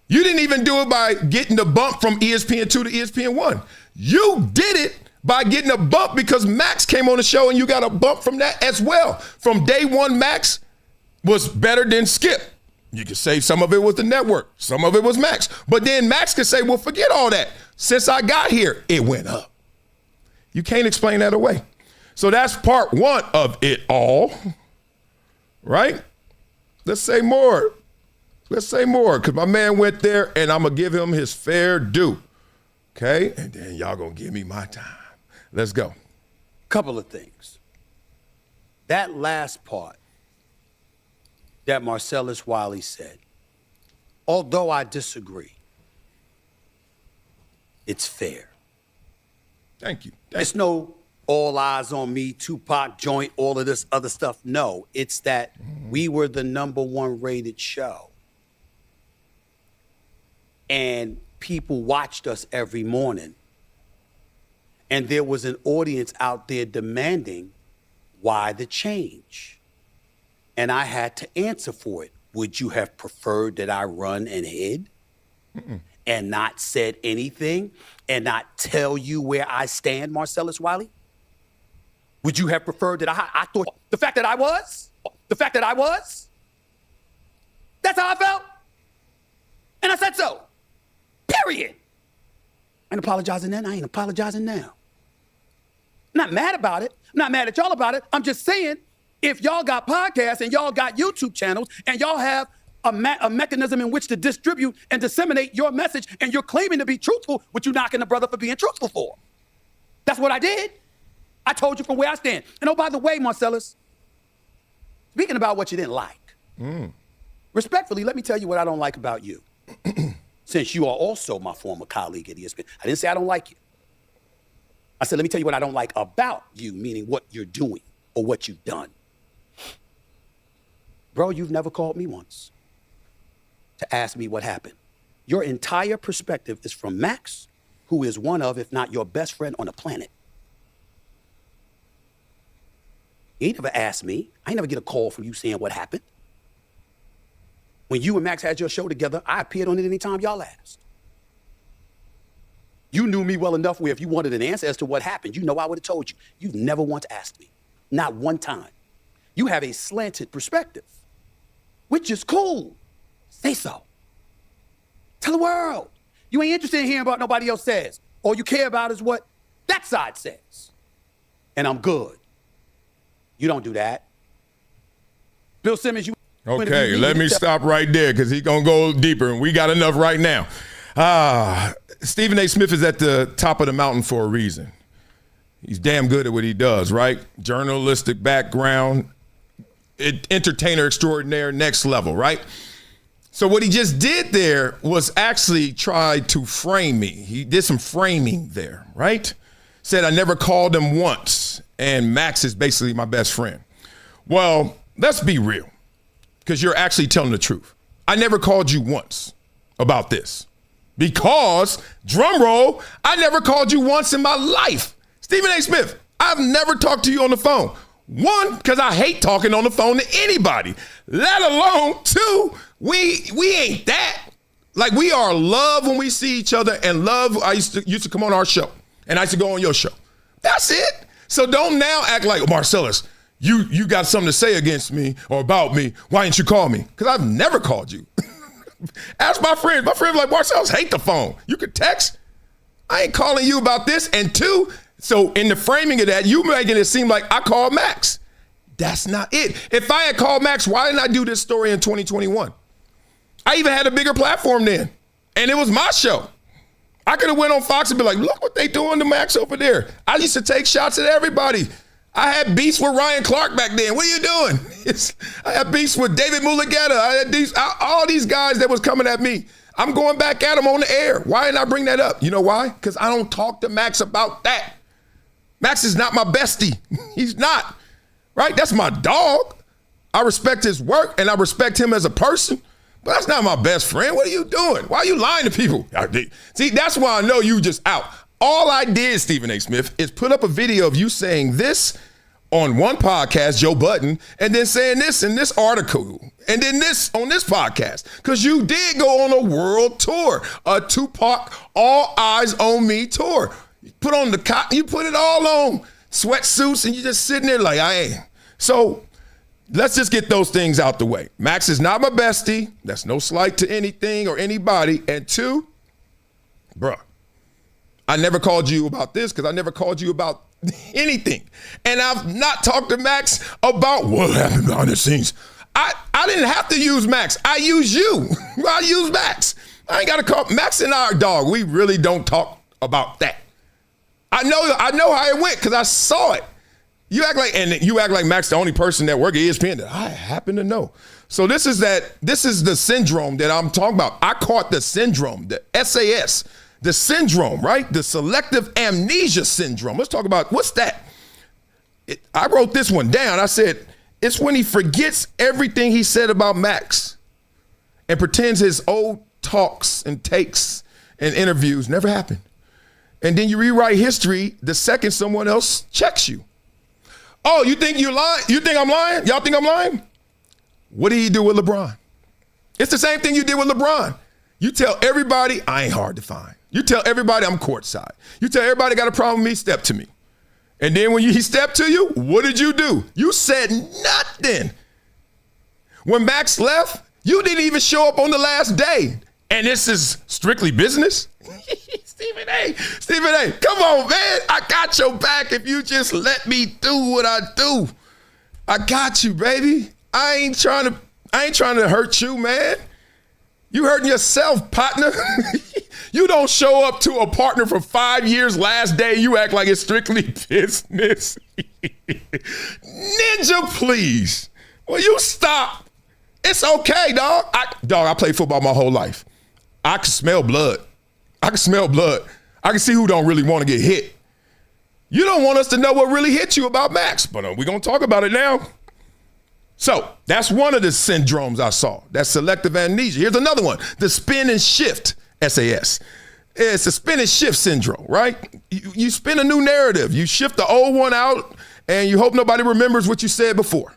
You didn't even do it by getting the bump from ESPN 2 to ESPN 1. You did it by getting a bump because Max came on the show and you got a bump from that as well. From day one, Max was better than Skip. You could say some of it was the network. Some of it was Max. But then Max could say, well, forget all that. Since I got here, it went up. You can't explain that away. So that's part one of it all, right? Let's say more. Let's say more, because my man went there, and I'm going to give him his fair due, okay? And then y'all going to give me my time. Let's go. Couple of things. That last part that Marcellus Wiley said, although I disagree, it's fair. Thank you. It's no all eyes on me, Tupac joint, all of this other stuff. No, it's that we were the #1 rated show. And people watched us every morning. And there was an audience out there demanding, why the change? And I had to answer for it. Would you have preferred that I run and hid? And not said anything and not tell you where I stand, Marcellus Wiley? Would you have preferred that I thought the fact that I was, that's how I felt. And I said so, period. I ain't apologizing then, I ain't apologizing now. I'm not mad about it. I'm not mad at y'all about it. I'm just saying, if y'all got podcasts and y'all got YouTube channels and y'all have a mechanism in which to distribute and disseminate your message and you're claiming to be truthful, what you knocking the brother for being truthful for? That's what I did. I told you from where I stand. And oh, by the way, Marcellus, speaking about what you didn't like, respectfully, let me tell you what I don't like about you. Since you are also my former colleague at ESPN. I didn't say I don't like you. I said, let me tell you what I don't like about you, meaning what you're doing or what you've done. Bro, you've never called me once to ask me what happened. Your entire perspective is from Max, who is one of, if not your best friend on the planet. You ain't never asked me. I ain't never get a call from you saying what happened. When you and Max had your show together, I appeared on it anytime y'all asked. You knew me well enough where if you wanted an answer as to what happened, you know I would have told you. You've never once asked me. Not one time. You have a slanted perspective, which is cool. Say so. Tell the world. You ain't interested in hearing about what nobody else says. All you care about is what that side says. And I'm good. You don't do that. Bill Simmons, you... Okay, let me stop right there because he's going to go deeper, and we got enough right now. Stephen A. Smith is at the top of the mountain for a reason. He's damn good at what he does, right? Journalistic background, entertainer extraordinaire, next level, right? So what he just did there was actually try to frame me. He did some framing there, right? Said I never called him once, and Max is basically my best friend. Well, let's be real, because you're actually telling the truth. I never called you once about this. Because, drum roll, I never called you once in my life. Stephen A. Smith, I've never talked to you on the phone. One, because I hate talking on the phone to anybody. Let alone, two, we ain't that. Like, we are love when we see each other, and love, I used to come on our show, and I used to go on your show. That's it. So don't now act like, Marcellus, you got something to say against me or about me. Why didn't you call me? Because I've never called you. Ask my friends. My friends like, Marcellus hate the phone. You could text. I ain't calling you about this. And two, so in the framing of that, you making it seem like I called Max. That's not it. If I had called Max, why didn't I do this story in 2021? I even had a bigger platform then, and it was my show. I could have went on Fox and be like, look what they doing to Max over there. I used to take shots at everybody. I had beefs with Ryan Clark back then. What are you doing? I had beefs with David Mulugeta. I had all these guys that was coming at me. I'm going back at them on the air. Why didn't I bring that up? You know why? Because I don't talk to Max about that. Max is not my bestie. He's not, right? That's my dog. I respect his work and I respect him as a person. But that's not my best friend. What are you doing? Why are you lying to people? See, that's why I know you just out. All I did, Stephen A. Smith, is put up a video of you saying this on one podcast, Joe Budden, and then saying this in this article, and then this on this podcast. Because you did go on a world tour, a Tupac All Eyes on Me tour. You put on the cotton, you put it all on, sweatsuits, and you just sitting there like, I ain't. So let's just get those things out the way. Max is not my bestie. That's no slight to anything or anybody. And two, bruh, I never called you about this because I never called you about anything. And I've not talked to Max about what happened behind the scenes. I didn't have to use Max. I use you. I use Max. I ain't got to call Max and our dog. We really don't talk about that. I know how it went because I saw it. You act like Max the only person that work at ESPN that I happen to know. So this is the syndrome that I'm talking about. I caught the syndrome, the SAS, the syndrome, right? The selective amnesia syndrome. Let's talk about what's that? I wrote this one down. I said, it's when he forgets everything he said about Max and pretends his old talks and takes and interviews never happened. And then you rewrite history the second someone else checks you. Oh, you think you're lying? You think I'm lying? Y'all think I'm lying? What did he do with LeBron? It's the same thing you did with LeBron. You tell everybody I ain't hard to find. You tell everybody I'm courtside. You tell everybody got a problem with me, step to me. And then when he stepped to you, what did you do? You said nothing. When Max left, you didn't even show up on the last day. And this is strictly business? Stephen A, come on, man. I got your back if you just let me do what I do. I got you, baby. I ain't trying to hurt you, man. You hurting yourself, partner. You don't show up to a partner for 5 years, last day, you act like it's strictly business. Ninja, please. Will you stop? It's okay, dog. I played football my whole life. I can smell blood. I can see who don't really want to get hit. You don't want us to know what really hit you about Max, but we're going to talk about it now. So that's one of the syndromes I saw. That's selective amnesia. Here's another one, the spin and shift, SAS. It's a spin and shift syndrome, right? You spin a new narrative. You shift the old one out, and you hope nobody remembers what you said before.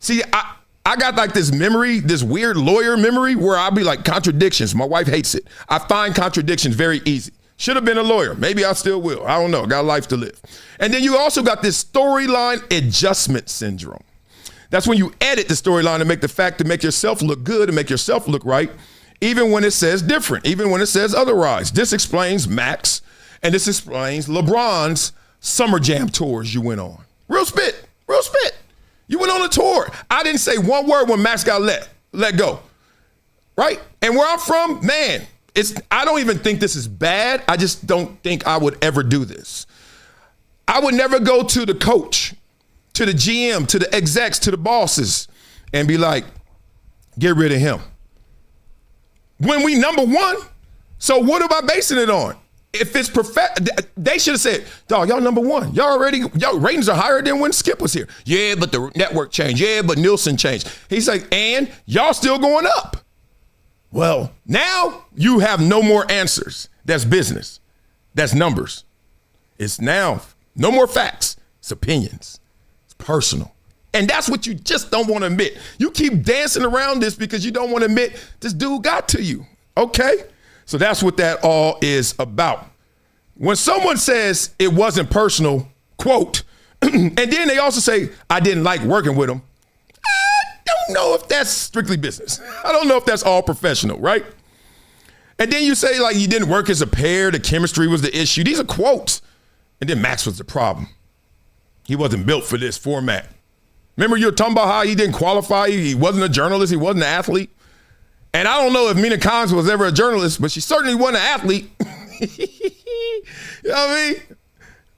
See, I got like this memory, this weird lawyer memory where I'll be like contradictions. My wife hates it. I find contradictions very easy. Should have been a lawyer. Maybe I still will. I don't know. Got a life to live. And then you also got this storyline adjustment syndrome. That's when you edit the storyline to make yourself look good and make yourself look right, even when it says different, even when it says otherwise. This explains Max, and this explains LeBron's Summer Jam tours you went on. Real spit. You went on a tour. I didn't say one word when Max got let go, right? And where I'm from, man, I don't even think this is bad. I just don't think I would ever do this. I would never go to the coach, to the GM, to the execs, to the bosses, and be like, get rid of him. When we number one, so what am I basing it on? If it's they should have said, dog, y'all number one. Y'all ratings are higher than when Skip was here. Yeah, but the network changed. Yeah, but Nielsen changed. He's like, and y'all still going up. Well, now you have no more answers. That's business. That's numbers. It's now no more facts. It's opinions. It's personal. And that's what you just don't want to admit. You keep dancing around this because you don't want to admit this dude got to you. Okay? So that's what that all is about. When someone says it wasn't personal, quote, and then they also say, I didn't like working with him, I don't know if that's strictly business. I don't know if that's all professional, right? And then you say, like, you didn't work as a pair, the chemistry was the issue. These are quotes. And then Max was the problem. He wasn't built for this format. Remember you were talking about how he didn't qualify. He wasn't a journalist. He wasn't an athlete. And I don't know if Mina Kimes was ever a journalist, but she certainly wasn't an athlete. You know what I mean?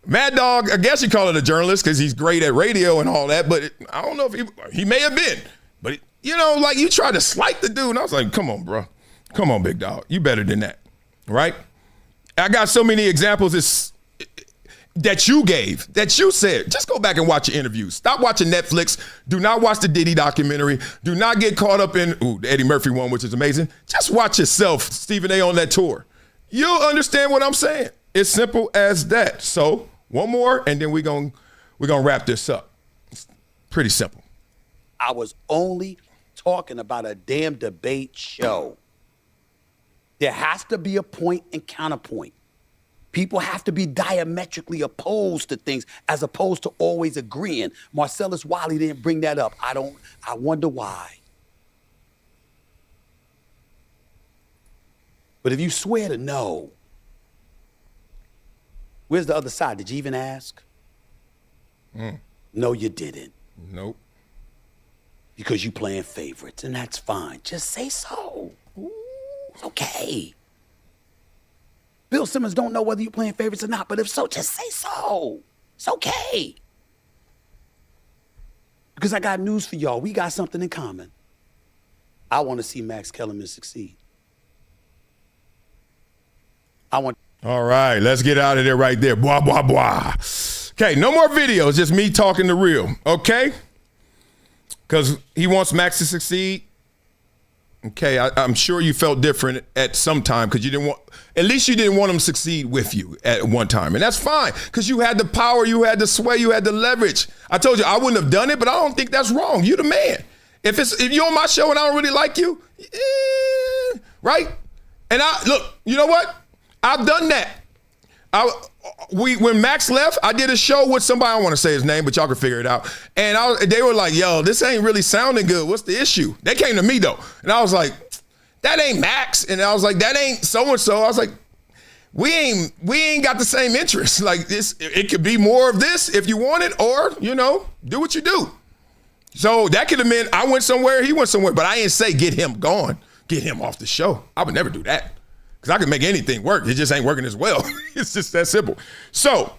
Mad Dog, I guess you call it a journalist because he's great at radio and all that, but I don't know if he may have been. But, like you tried to slight the dude, and I was like, come on, bro. Come on, big dog. You better than that, right? I got so many examples that you gave, that you said. Just go back and watch your interviews. Stop watching Netflix. Do not watch the Diddy documentary. Do not get caught up in the Eddie Murphy one, which is amazing. Just watch yourself, Stephen A. on that tour. You'll understand what I'm saying. It's simple as that. So one more, and then we're gonna wrap this up. It's pretty simple. I was only talking about a damn debate show. There has to be a point and counterpoint. People have to be diametrically opposed to things as opposed to always agreeing. Marcellus Wiley didn't bring that up. I wonder why. But if you swear to no, where's the other side? Did you even ask? No, you didn't. Nope. Because you playing favorites, and that's fine. Just say so. It's okay. Bill Simmons don't know whether you're playing favorites or not, but if so, just say so. It's okay. Because I got news for y'all. We got something in common. I want to see Max Kellerman succeed. All right, let's get out of there right there. Blah, blah, blah. Okay, no more videos, just me talking the real, okay? Because he wants Max to succeed. Okay, I'm sure you felt different at some time because you didn't want him to succeed with you at one time. And that's fine because you had the power, you had the sway, you had the leverage. I told you I wouldn't have done it, but I don't think that's wrong. You're the man. If you're on my show and I don't really like you, right? And look, you know what? I've done that. When Max left, I did a show with somebody, I don't want to say his name, but y'all can figure it out. And they were like, yo, this ain't really sounding good. What's the issue? They came to me though. And I was like, that ain't Max. And I was like, that ain't so-and-so. I was like, we ain't got the same interests. Like this, it could be more of this if you want it, or, do what you do. So that could have meant I went somewhere, he went somewhere, but I didn't say get him gone, get him off the show. I would never do that. Because I can make anything work. It just ain't working as well. It's just that simple. So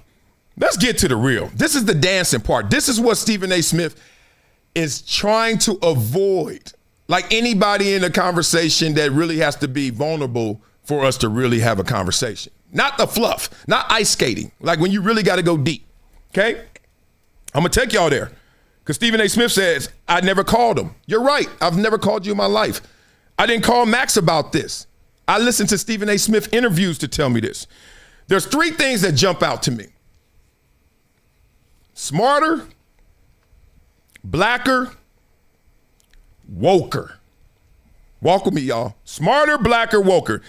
let's get to the real. This is the dancing part. This is what Stephen A. Smith is trying to avoid. Like anybody in a conversation that really has to be vulnerable for us to really have a conversation. Not the fluff, not ice skating. Like when you really got to go deep. Okay? I'm going to take y'all there. Because Stephen A. Smith says, I never called him. You're right. I've never called you in my life. I didn't call Max about this. I listened to Stephen A. Smith interviews to tell me this. There's three things that jump out to me. Smarter, blacker, woker. Walk with me, y'all. Smarter, blacker, woker.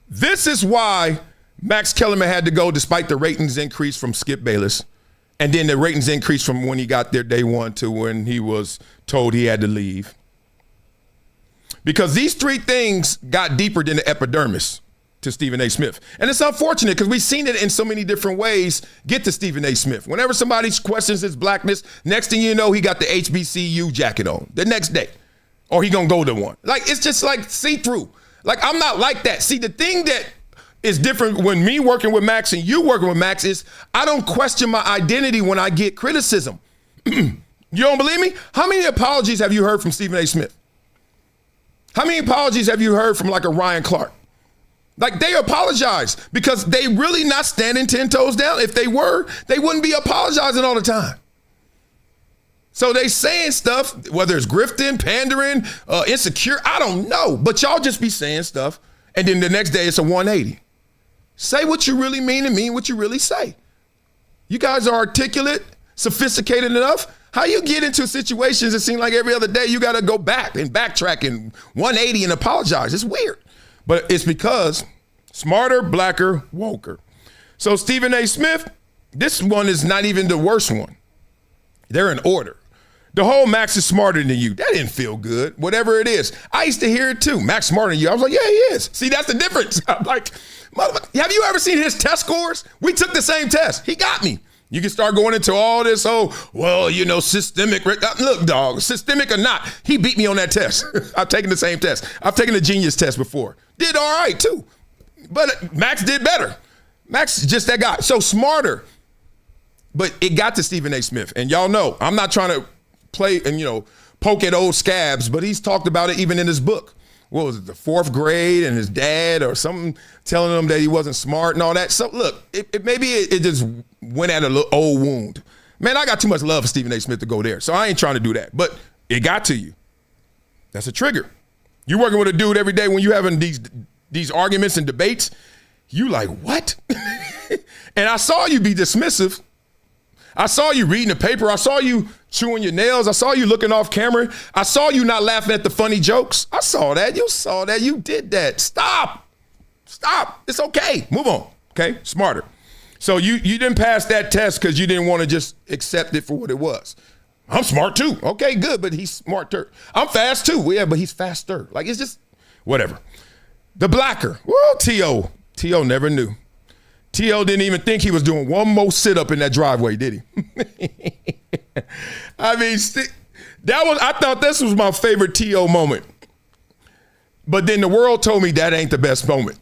This is why Max Kellerman had to go despite the ratings increase from Skip Bayless. And then the ratings increased from when he got there day one to when he was told he had to leave. Because these three things got deeper than the epidermis to Stephen A. Smith. And it's unfortunate because we've seen it in so many different ways get to Stephen A. Smith. Whenever somebody questions his blackness, next thing you know, he got the HBCU jacket on the next day. Or he gonna go to one. Like, it's just like see-through. Like, I'm not like that. See, the thing that is different when me working with Max and you working with Max is I don't question my identity when I get criticism. You don't believe me? How many apologies have you heard from Stephen A. Smith? How many apologies have you heard from like a Ryan Clark? Like they apologize because they really not standing 10 toes down. If they were, they wouldn't be apologizing all the time. So they saying stuff, whether it's grifting, pandering, insecure, I don't know. But y'all just be saying stuff. And then the next day it's a 180. Say what you really mean and mean what you really say. You guys are articulate, sophisticated enough. How you get into situations that seem like every other day you got to go back and backtrack and 180 and apologize. It's weird. But it's because smarter, blacker, woker. So Stephen A. Smith, this one is not even the worst one. They're in order. The whole Max is smarter than you. That didn't feel good. Whatever it is. I used to hear it too. Max smarter than you. I was like, yeah, he is. See, that's the difference. I'm like, have you ever seen his test scores? We took the same test. He got me. You can start going into all this, systemic. Look, dog, systemic or not, he beat me on that test. I've taken the same test. I've taken the genius test before. Did all right, too. But Max did better. Max is just that guy. So smarter. But it got to Stephen A. Smith. And y'all know, I'm not trying to play and, poke at old scabs, but he's talked about it even in his book. What was it, the 4th grade, and his dad or something telling him that he wasn't smart and all that. So look, maybe it just went at a little old wound. Man, I got too much love for Stephen A. Smith to go there. So I ain't trying to do that. But it got to you. That's a trigger. You're working with a dude every day when you having these arguments and debates. You like, what? And I saw you be dismissive. I saw you reading the paper. I saw you chewing your nails. I saw you looking off camera. I saw you not laughing at the funny jokes. I saw that. You saw that. You did that. Stop. It's okay. Move on. Okay? Smarter. So you didn't pass that test because you didn't want to just accept it for what it was. I'm smart too. Okay, good, but he's smarter. I'm fast too. Yeah, but he's faster. Like, it's just whatever. The blacker. Well, T.O. never knew. T.O. didn't even think he was doing one more sit-up in that driveway, did he? I mean, I thought this was my favorite T.O. moment. But then the world told me that ain't the best moment.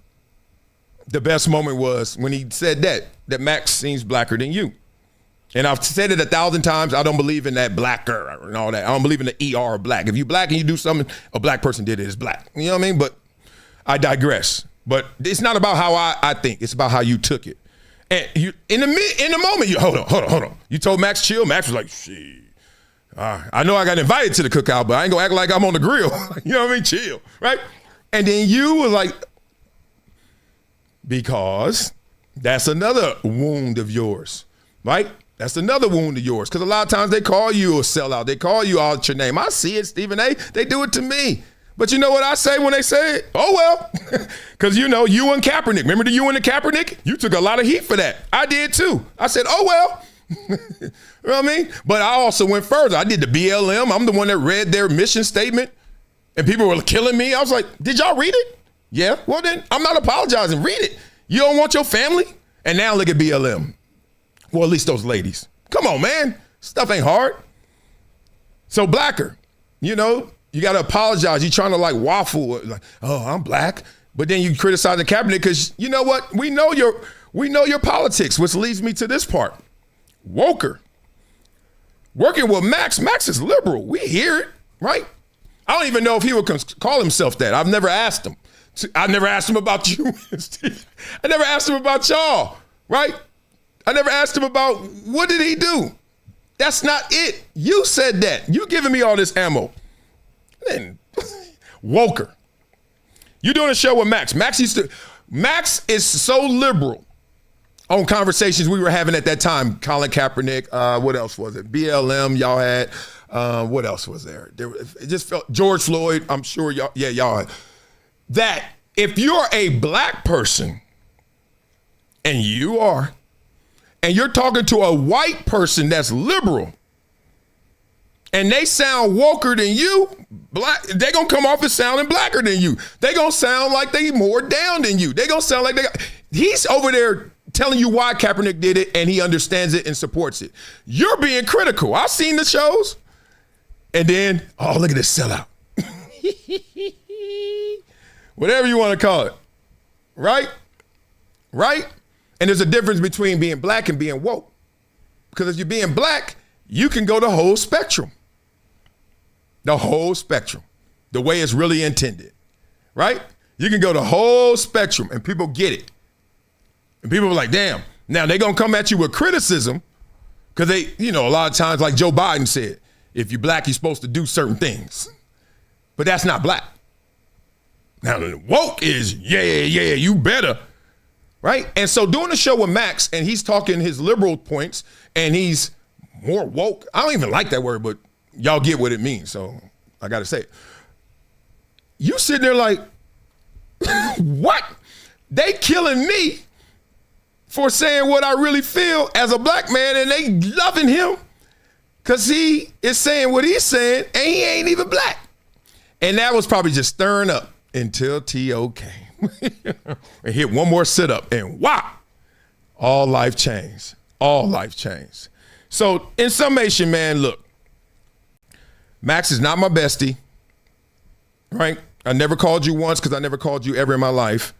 The best moment was when he said that Max seems blacker than you. And I've said it 1,000 times. I don't believe in that blacker and all that. I don't believe in the ER of black. If you black and you do something, a black person did it, it's black. You know what I mean? But I digress. But it's not about how I think. It's about how you took it. And you in the moment, you hold on. You told Max chill. Max was like, shit. I know I got invited to the cookout, but I ain't gonna act like I'm on the grill. You know what I mean? Chill, right? And then you were like, because that's another wound of yours, right? That's another wound of yours. Because a lot of times they call you a sellout. They call you out your name. I see it, Stephen A. They do it to me. But you know what I say when they say it? Oh, well. Because, you and Kaepernick. Remember the you and the Kaepernick? You took a lot of heat for that. I did, too. I said, oh, well. You know what I mean? But I also went further. I did the BLM. I'm the one that read their mission statement. And people were killing me. I was like, did y'all read it? Yeah. Well, then I'm not apologizing. Read it. You don't want your family? And now look at BLM. Well, at least those ladies. Come on, man. Stuff ain't hard. So blacker, you got to apologize. You're trying to like waffle, like, oh, I'm black. But then you criticize the cabinet because you know what? We know your politics, which leads me to this part. Woker. Working with Max. Max is liberal. We hear it, right? I don't even know if he would call himself that. I've never asked him. I never asked him about you. I never asked him about y'all, right? I never asked him about what did he do? That's not it. You said that. You giving me all this ammo. Then Woker. You doing a show with Max. Max is so liberal on conversations we were having at that time. Colin Kaepernick, what else was it? BLM y'all had. What else was there? It just felt George Floyd, I'm sure y'all had. That if you're a black person, and you are, and you're talking to a white person that's liberal, and they sound woker than you, they gonna come off as sounding blacker than you. They gonna sound like they more down than you. They gonna sound like he's over there telling you why Kaepernick did it, and he understands it and supports it. You're being critical. I've seen the shows. And then, oh, look at this sellout. Whatever you want to call it. Right? Right? And there's a difference between being black and being woke. Because if you're being black, you can go the whole spectrum. The whole spectrum. The way it's really intended. Right? You can go the whole spectrum and people get it. And people are like, damn. Now they're going to come at you with criticism because they, a lot of times, like Joe Biden said, if you're black, you're supposed to do certain things. But that's not black. Now, woke is, yeah, you better. Right? And so doing a show with Max, and he's talking his liberal points, and he's more woke. I don't even like that word, but y'all get what it means, so I got to say it. You sitting there like, what? They killing me for saying what I really feel as a black man, and they loving him because he is saying what he's saying, and he ain't even black. And that was probably just stirring up until T.O. came and hit one more sit-up, and wow, all life changed. All life changed. So in summation, man, look, Max is not my bestie, right? I never called you once because I never called you ever in my life.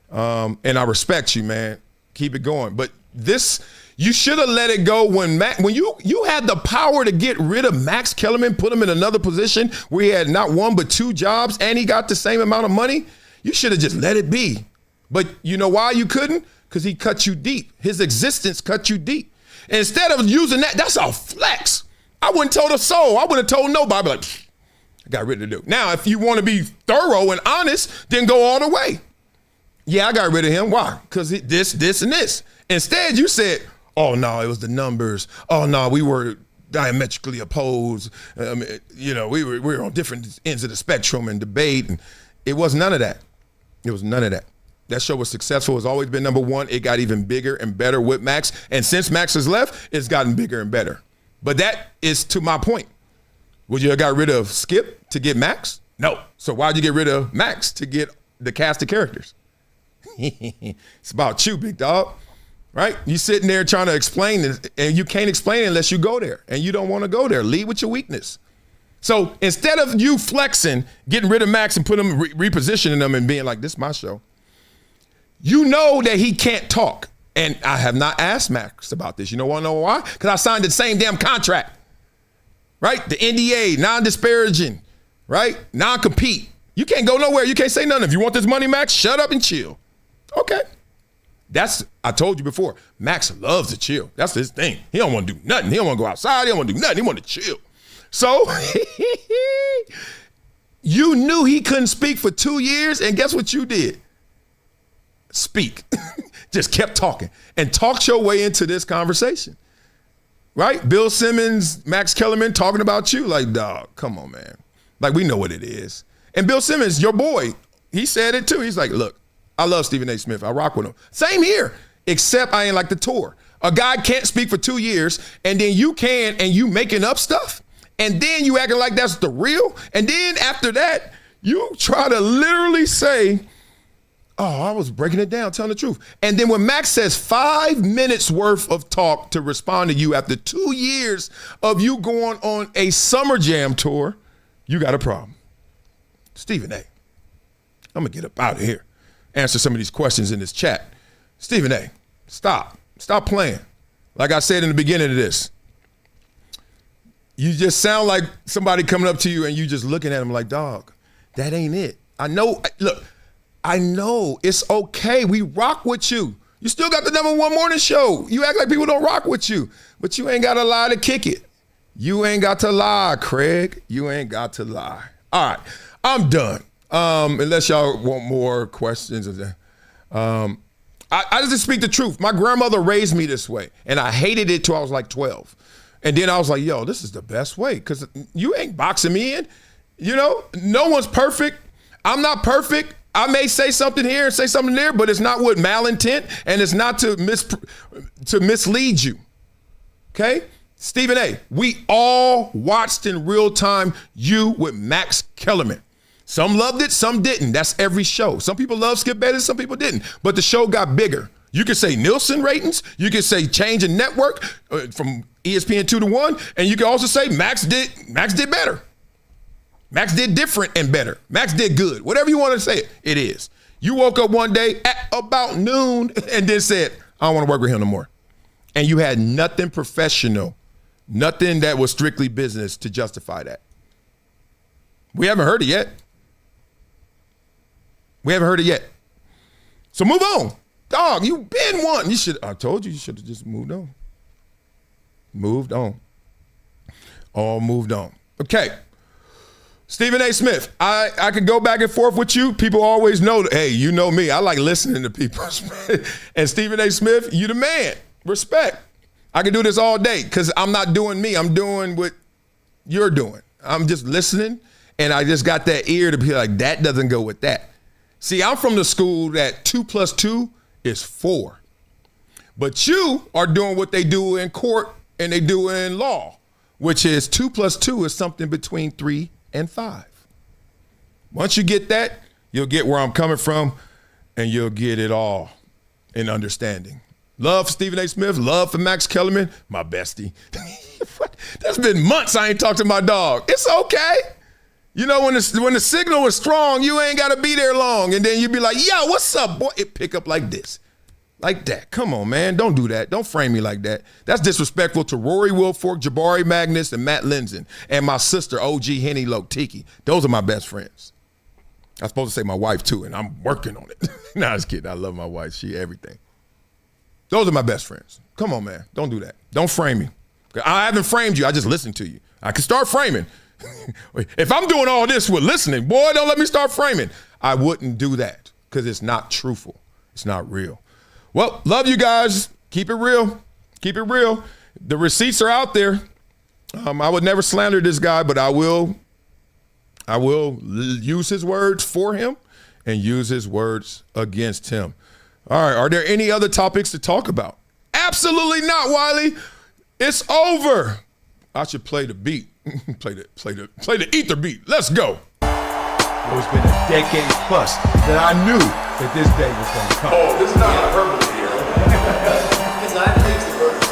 And I respect you, man. Keep it going. But this, you should have let it go when you had the power to get rid of Max Kellerman, put him in another position where he had not one but two jobs and he got the same amount of money. You should have just let it be. But you know why you couldn't? Because he cut you deep. His existence cut you deep. And instead of using that, that's a flex. I wouldn't told a soul. I wouldn't have told nobody. Like, I got rid of the dude. Now, if you want to be thorough and honest, then go all the way. Yeah, I got rid of him. Why? Because this, and this. Instead, you said, oh, no, it was the numbers. Oh, no, we were diametrically opposed. We were on different ends of the spectrum and debate. And it was none of that. It was none of that. That show was successful. It's always been number one. It got even bigger and better with Max. And since Max has left, it's gotten bigger and better. But that is to my point. Would you have got rid of Skip to get Max? No. So why'd you get rid of Max to get the cast of characters? It's about you, big dog, right? You sitting there trying to explain this, and you can't explain it unless you go there, and you don't want to go there. Lead with your weakness. So instead of you flexing, getting rid of Max and put him, repositioning them and being like, this is my show, you know that he can't talk. And I have not asked Max about this. You want to know why? Because I signed the same damn contract. Right? The NDA, non-disparaging, right? Non-compete. You can't go nowhere. You can't say nothing. If you want this money, Max, shut up and chill. Okay. I told you before, Max loves to chill. That's his thing. He don't want to do nothing. He don't want to go outside. He don't want to do nothing. He want to chill. So you knew he couldn't speak for 2 years, and guess what you did? Speak. Just kept talking and talked your way into this conversation. Right? Bill Simmons, Max Kellerman talking about you like, dog, come on, man. Like, we know what it is. And Bill Simmons, your boy, he said it too. He's like, look, I love Stephen A. Smith. I rock with him. Same here, except I ain't like the tour. A guy can't speak for 2 years, and then you can, and you making up stuff, and then you acting like that's the real, and then after that, you try to literally say, oh, I was breaking it down, telling the truth. And then when Max says 5 minutes worth of talk to respond to you after 2 years of you going on a Summer Jam tour, you got a problem. Stephen A., I'm going to get up out of here. Answer some of these questions in this chat. Stephen A., stop. Stop playing. Like I said in the beginning of this, you just sound like somebody coming up to you and you just looking at him like, dog, that ain't it. I know, look, I know it's okay. We rock with you. You still got the #1 morning show. You act like people don't rock with you, but you ain't got to lie to kick it. You ain't got to lie, Craig. You ain't got to lie. All right, I'm done. Unless y'all want more questions. I just speak the truth. My grandmother raised me this way, and I hated it till I was like 12. And then I was like, yo, this is the best way because you ain't boxing me in. You know, no one's perfect. I'm not perfect. I may say something here and say something there, but it's not with malintent, and it's not to mislead you. Okay? Stephen A., we all watched in real time you with Max Kellerman. Some loved it, some didn't. That's every show. Some people love Skip Bayless, some people didn't. But the show got bigger. You could say Nielsen ratings. You could say change in network from ESPN 2 to 1. And you could also say Max did better. Max did different and better. Max did good. Whatever you want to say it is. You woke up one day at about noon and then said, I don't want to work with him no more. And you had nothing professional, nothing that was strictly business to justify that. We haven't heard it yet. We haven't heard it yet. So move on. Dog, you been one. I told you should have just moved on. Moved on. All moved on. Okay. Stephen A. Smith, I could go back and forth with you. People always know that, hey, you know me. I like listening to people. And Stephen A. Smith, you the man. Respect. I can do this all day because I'm not doing me. I'm doing what you're doing. I'm just listening, and I just got that ear to be like, that doesn't go with that. See, I'm from the school that 2 + 2 is 4. But you are doing what they do in court and they do in law, which is 2 + 2 is something between 3 and 5. Once you get that, you'll get where I'm coming from, and you'll get it all in understanding. Love for Stephen A. Smith. Love for Max Kellerman. My bestie. That's been months I ain't talked to my dog. It's okay. You know, when the signal is strong, you ain't got to be there long. And then you be like, yo, what's up, boy? It pick up like this. Like that. Come on, man. Don't do that. Don't frame me like that. That's disrespectful to Rory Wilfork, Jabari Magnus, and Matt Linzen, and my sister, OG Henny Lokitiki. Those are my best friends. I was supposed to say my wife, too, and I'm working on it. Nah, I was kidding. I love my wife. She everything. Those are my best friends. Come on, man. Don't do that. Don't frame me. I haven't framed you. I just listened to you. I can start framing. If I'm doing all this with listening, boy, don't let me start framing. I wouldn't do that because it's not truthful. It's not real. Well, love you guys. Keep it real. Keep it real. The receipts are out there. I would never slander this guy, but I will use his words for him and use his words against him. All right, are there any other topics to talk about? Absolutely not, Wiley. It's over. I should play the beat. play the ether beat. Let's go. It's been a decade plus that I knew that this day was going to come. Oh, this is not hyperbole here. Because I believe the verse.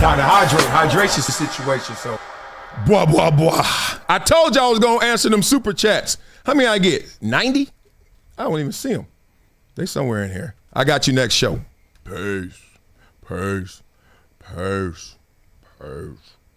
Time to hydrate. Hydration's the situation, so. Blah, blah, blah. I told y'all I was going to answer them super chats. How many I get? 90? I don't even see them. They somewhere in here. I got you next show. Peace. Peace. Peace. Peace.